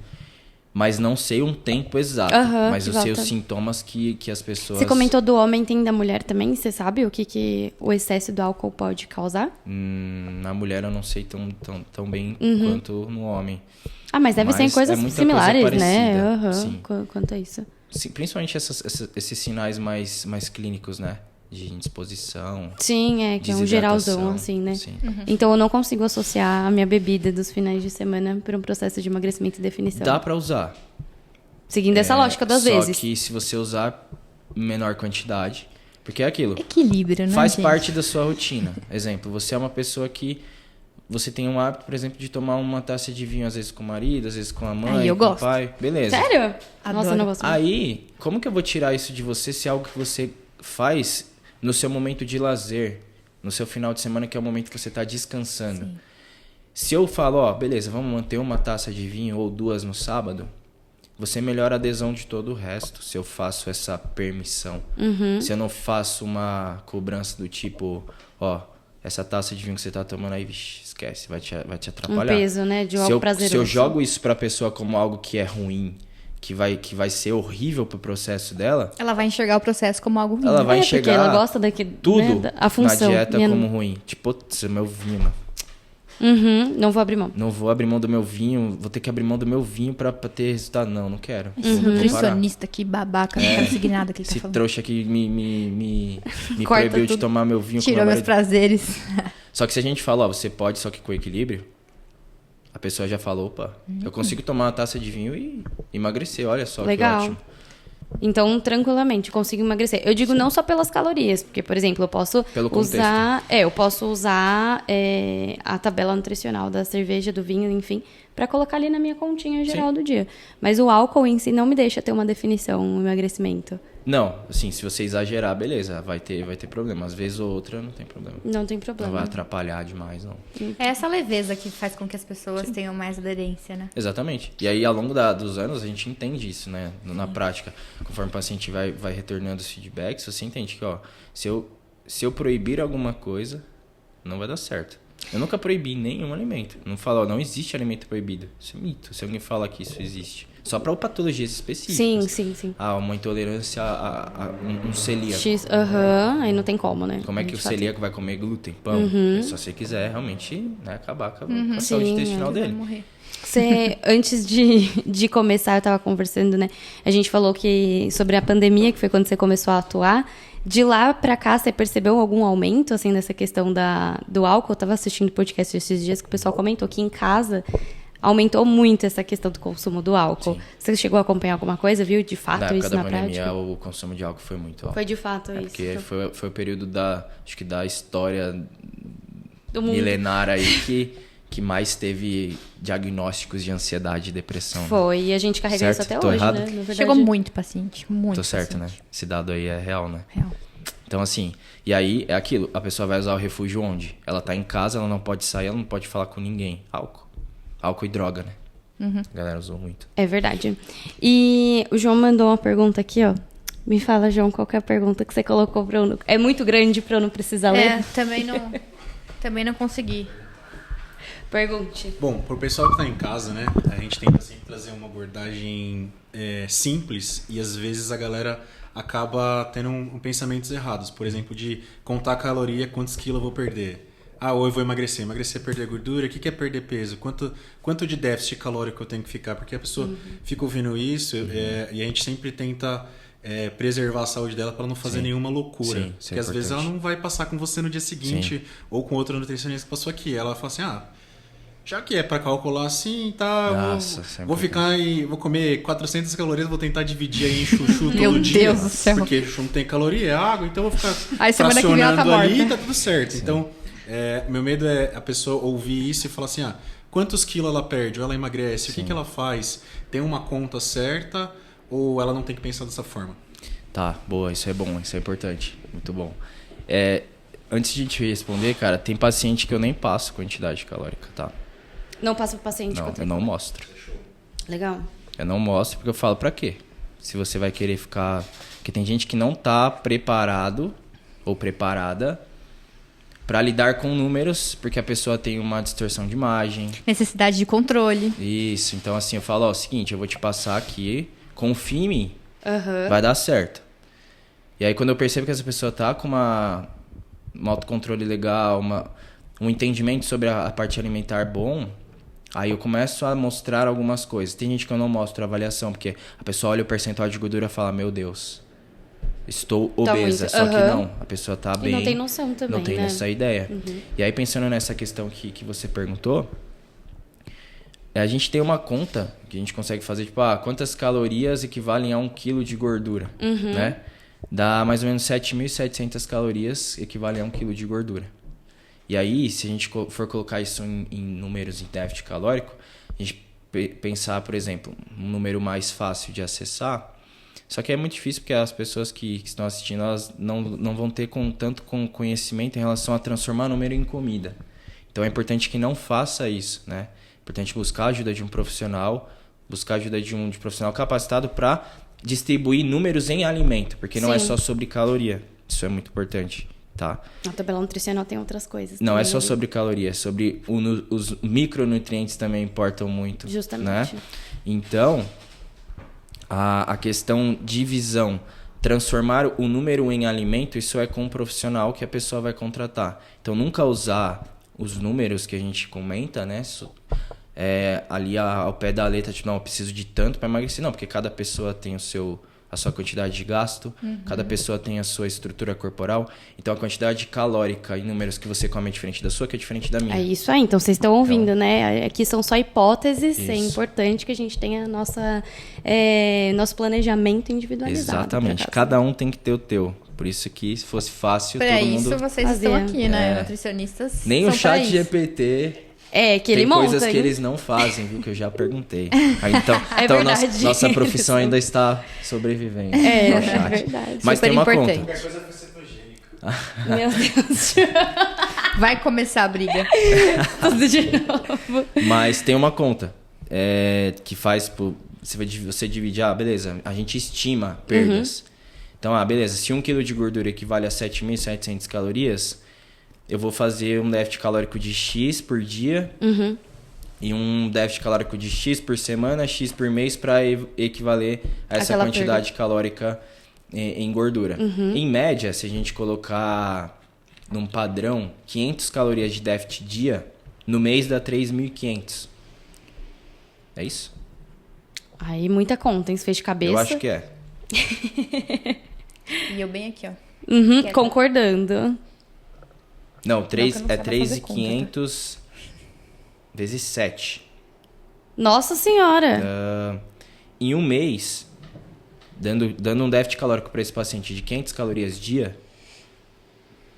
Mas não sei um tempo exato. Aham, mas que eu sei volta. os sintomas que as pessoas... Você comentou do homem, tem da mulher também? Você sabe o que o excesso do álcool pode causar? Na mulher eu não sei tão bem quanto no homem. Ah, mas deve ser em Mas coisas é muita similares, coisa né? parecida, Aham, sim. quanto a isso. Sim, principalmente esses sinais mais clínicos, né? De indisposição, Sim, que é um geralzão, assim, né? Sim. Então eu não consigo associar a minha bebida dos finais de semana para um processo de emagrecimento e definição. Dá pra usar. Seguindo essa lógica das vezes. Só que se você usar menor quantidade... Porque é aquilo. Equilíbrio, né, Faz gente? parte da sua rotina. Exemplo, você é uma pessoa que... Você tem um hábito, por exemplo, de tomar uma taça de vinho, às vezes com o marido, às vezes com a mãe, Aí eu com gosto. o pai. Beleza. Sério? Nossa, Adoro. eu não gosto. Aí, como que eu vou tirar isso de você se é algo que você faz no seu momento de lazer, no seu final de semana, que é o momento que você está descansando? Sim. Se eu falo, beleza, vamos manter uma taça de vinho ou 2 no sábado, você melhora a adesão de todo o resto, se eu faço essa permissão. Se eu não faço uma cobrança do tipo, essa taça de vinho que você tá tomando aí, vixe, esquece, vai te atrapalhar. Um peso, né, de Se algo eu prazeroso. jogo isso pra pessoa como algo que é ruim, que vai ser horrível pro processo dela, Ela vai enxergar o processo como algo ruim. ela vai porque enxergar ela gosta tudo a função. na dieta E como ruim. Tipo, putz, meu vinho, mano. Não vou abrir mão. Não vou abrir mão do meu vinho, vou ter que abrir mão do meu vinho pra ter resultado. Não quero. Vou parar. Nutricionista, que babaca, não quero seguir nada que ele tá Esse falando. trouxa aqui me Corta proibiu de tudo. tomar meu vinho. com Tirou meu meus marido. prazeres. Só que se a gente fala, ó, você pode, só que com equilíbrio, a pessoa já falou, opa, eu consigo tomar uma taça de vinho e emagrecer, olha só Legal. que ótimo. Então, tranquilamente, consigo emagrecer. Eu digo não só pelas calorias, porque, por exemplo, eu posso Pelo usar... eu posso usar a tabela nutricional da cerveja, do vinho, enfim, pra colocar ali na minha continha geral do dia. Mas o álcool em si não me deixa ter uma definição, um emagrecimento. Não, assim, se você exagerar, beleza, vai ter problema. Às vezes ou outra não tem problema. Não tem Não problema. vai atrapalhar demais, não. É essa leveza que faz com que as pessoas tenham mais aderência, né? Exatamente. E aí, ao longo dos anos, a gente entende isso, né? Na prática. Conforme o paciente vai retornando os feedbacks, você entende que, ó, se eu proibir alguma coisa, não vai dar certo. Eu nunca proibi nenhum alimento. Não falo, ó, não existe alimento proibido. Isso é mito. Se alguém fala que isso existe. Só para patologias específicas. Sim. Uma intolerância a um celíaco. Aí não tem como, né? Como é que o De fato. celíaco vai comer glúten, pão? É só você quiser realmente, né, acabar com a saúde Sim, intestinal Vai dele. morrer. Você, antes de começar, eu tava conversando, né? A gente falou que sobre a pandemia, que foi quando você começou a atuar. De lá pra cá, você percebeu algum aumento, assim, nessa questão do álcool? Eu tava assistindo podcast esses dias que o pessoal comentou que em casa aumentou muito essa questão do consumo do álcool. Sim. Você chegou a acompanhar alguma coisa, viu? De fato, Na época isso da na pandemia, prática? o consumo de álcool foi muito alto. Foi de fato isso. Porque foi o período acho que da história Do mundo. milenar aí que mais teve diagnósticos de ansiedade e depressão. né? Foi, e a gente carrega Certo? isso até Tô hoje, errado? né? Na verdade, Chegou muito paciente, muito Tô certo, né? paciente. Esse dado aí é real, né? Real. Então, assim, e aí é aquilo, a pessoa vai usar o refúgio onde? Ela tá em casa, ela não pode sair, ela não pode falar com ninguém. Álcool e droga, né? A galera usou muito. É verdade. E o João mandou uma pergunta aqui, ó. Me fala, João, qual que é a pergunta que você colocou pra eu não... É muito grande pra eu não precisar ler? Também não consegui. Pergunte. Bom, pro pessoal que tá em casa, né? A gente tenta sempre trazer uma abordagem simples e às vezes a galera acaba tendo pensamentos errados. Por exemplo, de contar a caloria, quantos quilos eu vou perder. Ou eu vou emagrecer. Emagrecer é perder gordura. O que é perder peso? Quanto de déficit calórico eu tenho que ficar? Porque a pessoa fica ouvindo isso e a gente sempre tenta preservar a saúde dela para não fazer nenhuma loucura. Sim, isso é Porque às vezes ela importante. não vai passar com você no dia seguinte ou com outro nutricionista que passou aqui. Ela fala assim, já que é para calcular assim, tá, Nossa, isso é vou ficar vou comer 400 calorias, vou tentar dividir aí em chuchu Meu todo dia. Deus do céu. Porque chuchu não tem caloria, é água, então eu vou ficar Aí semana que vem ela tá fracionando ali morta. e tá tudo certo. Então, meu medo é a pessoa ouvir isso e falar assim, quantos quilos ela perde ou ela emagrece? O que ela faz? Tem uma conta certa ou ela não tem que pensar dessa forma? Tá, boa, isso é bom, isso é importante. Muito bom. Antes de a gente responder, cara, tem paciente que eu nem passo quantidade calórica, tá? Não passa pro paciente. Não, quanto eu não mostro. Legal. Eu não mostro porque eu falo pra quê? Se você vai querer ficar... Porque tem gente que não tá preparado ou preparada pra lidar com números, porque a pessoa tem uma distorção de imagem. Necessidade de controle. Isso, então assim, eu falo, ó, o seguinte, eu vou te passar aqui, confia em mim, Aham. vai dar certo. E aí quando eu percebo que essa pessoa tá com um autocontrole legal, um entendimento sobre a parte alimentar bom, aí eu começo a mostrar algumas coisas. Tem gente que eu não mostro a avaliação, porque a pessoa olha o percentual de gordura e fala, meu Deus, estou obesa. muito- Só que Aham. não, a pessoa tá E bem. não tem noção também, Não tem né? essa ideia. E aí pensando nessa questão que você perguntou, a gente tem uma conta que a gente consegue fazer, tipo, quantas calorias equivalem a 1 quilo de gordura, né? Dá mais ou menos 7.700 calorias equivalem a 1 quilo de gordura. E aí, se a gente for colocar isso em números em déficit calórico, a gente pensar, por exemplo, um número mais fácil de acessar, só que é muito difícil porque as pessoas que estão assistindo, elas não vão ter tanto conhecimento em relação a transformar número em comida. Então é importante que não faça isso, né? É importante buscar a ajuda de um profissional, buscar a ajuda de um profissional capacitado para distribuir números em alimento, porque não é Sim. só sobre caloria. Isso é muito importante, tá? A tabela nutricional tem outras coisas. Não é também, só né? sobre caloria, é sobre os micronutrientes também importam muito. Justamente. Né? Então, a questão de visão, transformar o número em alimento, isso é com um profissional que a pessoa vai contratar. Então, nunca usar os números que a gente comenta, né? Ali ao pé da letra, tipo, não, eu preciso de tanto para emagrecer. Não, porque cada pessoa tem a sua quantidade de gasto, cada pessoa tem a sua estrutura corporal. Então, a quantidade calórica e números que você come é diferente da sua, que é diferente da minha. É isso aí. Então, vocês estão ouvindo, né? Aqui são só hipóteses. Isso. É importante que a gente tenha nosso planejamento individualizado. Exatamente. Cada um tem que ter o teu. Por isso que, se fosse fácil, Pra todo isso mundo... vocês fazia. estão aqui, né? Nutricionistas. Nem o são pra chat isso. GPT... Que ele tem monta. coisas que né? eles não fazem, viu? Que eu já perguntei. Então, verdade. nossa profissão ainda está sobrevivendo. É no chat. verdade. Mas Super tem uma importante. conta. Qualquer coisa foi cetogênica. Meu Deus. Vai começar a briga. Tudo de novo. Mas tem uma conta que faz... Você divide, beleza, a gente estima perdas. Então, beleza, se 1 kg de gordura equivale a 7.700 calorias, eu vou fazer um déficit calórico de X por dia e um déficit calórico de X por semana, X por mês, para equivaler a essa Aquela quantidade calórica em gordura. Em média, se a gente colocar num padrão 500 calorias de déficit dia, no mês dá 3.500. É isso? Aí, muita conta, hein? Você fez de cabeça. Eu acho que é. E eu bem aqui, ó. Concordando. Não, que eu não saiba fazer 3.500 vezes 7. Nossa Senhora! Em um mês, dando um déficit calórico para esse paciente de 500 calorias dia,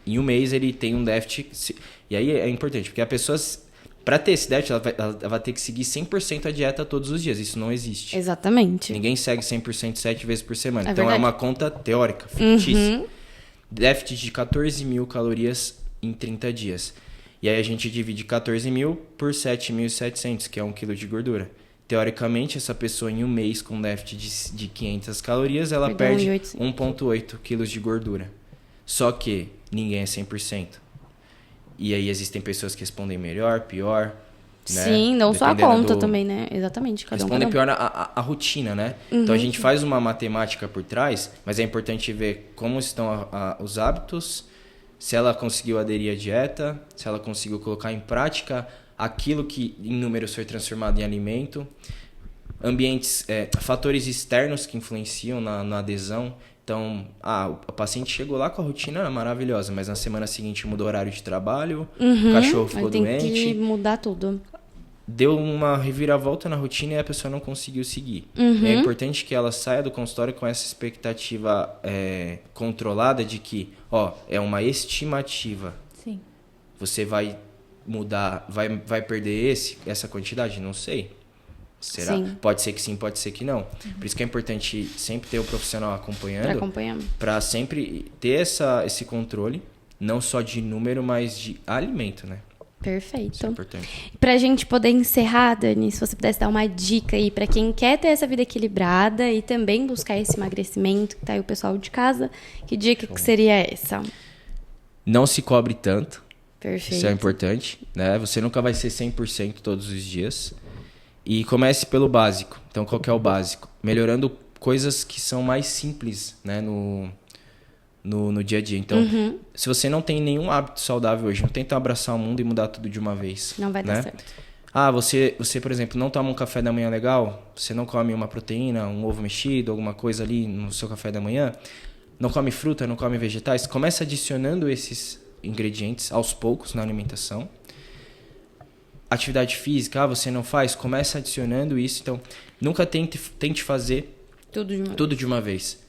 em um mês ele tem um déficit... E aí é importante, porque a pessoa, para ter esse déficit, ela vai ter que seguir 100% a dieta todos os dias. Isso não existe. Exatamente. Ninguém segue 100% 7 vezes por semana. É Então verdade. é uma conta teórica, fictícia. Déficit de 14.000 calorias em 30 dias. E aí a gente divide 14.000 por 7.700, que é 1 kg de gordura. Teoricamente, essa pessoa em um mês com déficit de 500 calorias, ela Perdão, perde 1.800. 1,8 kg de gordura. Só que ninguém é 100%. E aí existem pessoas que respondem melhor, pior. Né? Sim, não só a Dependendo conta do- também, né? Exatamente. Cada um, Respondem cada um. pior a rotina, né? Então a gente faz uma matemática por trás, mas é importante ver como estão os hábitos, se ela conseguiu aderir à dieta, se ela conseguiu colocar em prática aquilo que em números foi transformado em alimento, ambientes, fatores externos que influenciam na adesão. Então, o paciente chegou lá com a rotina maravilhosa, mas na semana seguinte mudou o horário de trabalho, o cachorro ficou Aí tem doente, que mudar tudo. deu uma reviravolta na rotina e a pessoa não conseguiu seguir. É importante que ela saia do consultório com essa expectativa controlada de que, é uma estimativa. Sim. Você vai mudar, vai perder essa quantidade? Não sei. Será? Sim. Pode ser que sim, pode ser que não. Por isso que é importante sempre ter o profissional Pra acompanhando, acompanhar. para sempre ter esse controle, não só de número, mas de alimento, né? Perfeito. Isso é importante. Pra gente poder encerrar, Dani, se você pudesse dar uma dica aí pra quem quer ter essa vida equilibrada e também buscar esse emagrecimento, que tá aí o pessoal de casa, que dica que seria essa? Não se cobre tanto. Perfeito. Isso é importante, né? Você nunca vai ser 100% todos os dias. E comece pelo básico. Então, qual que é o básico? Melhorando coisas que são mais simples, né? No dia a dia. Então, se você não tem nenhum hábito saudável hoje, não tenta abraçar o mundo e mudar tudo de uma vez. Não vai né? dar certo. Você, por exemplo, não toma um café da manhã legal? Você não come uma proteína, um ovo mexido, alguma coisa ali no seu café da manhã? Não come fruta, não come vegetais? Começa adicionando esses ingredientes aos poucos na alimentação. Atividade física, você não faz? Começa adicionando isso. Então, nunca tente fazer Tudo de uma vez.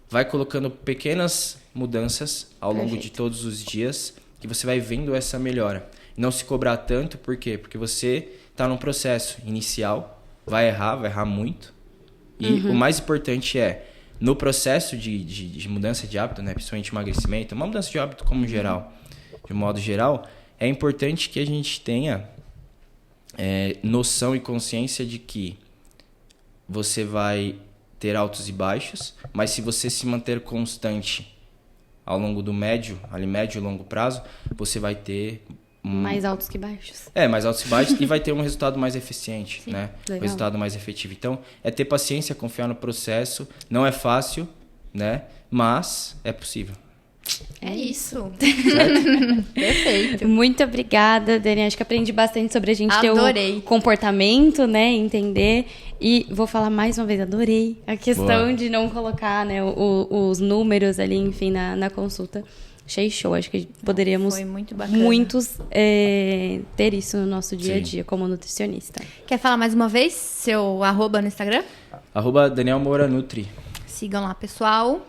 Vai colocando pequenas mudanças ao longo de Perfeito. todos os dias que você vai vendo essa melhora. Não se cobrar tanto, por quê? Porque você está num processo inicial, vai errar muito. E o mais importante no processo de mudança de hábito, né, principalmente emagrecimento, uma mudança de hábito como geral, de um modo geral, é importante que a gente tenha noção e consciência de que você vai ter altos e baixos, mas se você se manter constante ao longo do médio e longo prazo, você vai ter mais altos que baixos. mais altos e baixos e vai ter um resultado mais eficiente, né? legal. Um resultado mais efetivo. Então, ter paciência, confiar no processo. Não é fácil, né? Mas é possível. É isso. Certo? Perfeito. Muito obrigada, Dani. Acho que aprendi bastante sobre a gente Adorei. ter o comportamento, né? Entender. E vou falar mais uma vez, adorei a questão Boa. de não colocar, né, os números ali, enfim, na consulta. Achei show. Acho que poderíamos Foi muito bacana. muitos ter isso no nosso dia a Sim. dia como nutricionista. Quer falar mais uma vez seu arroba no Instagram? @Daniel Moura Nutri. Sigam lá, pessoal.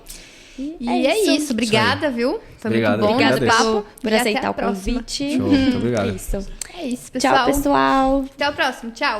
E é é isso. isso. Obrigada, viu? Foi Obrigado, muito bom obrigado. esse papo. por E aceitar até a o próxima. convite. Show, muito obrigado. É isso. É isso, pessoal. Tchau, pessoal. Até o próximo. Tchau.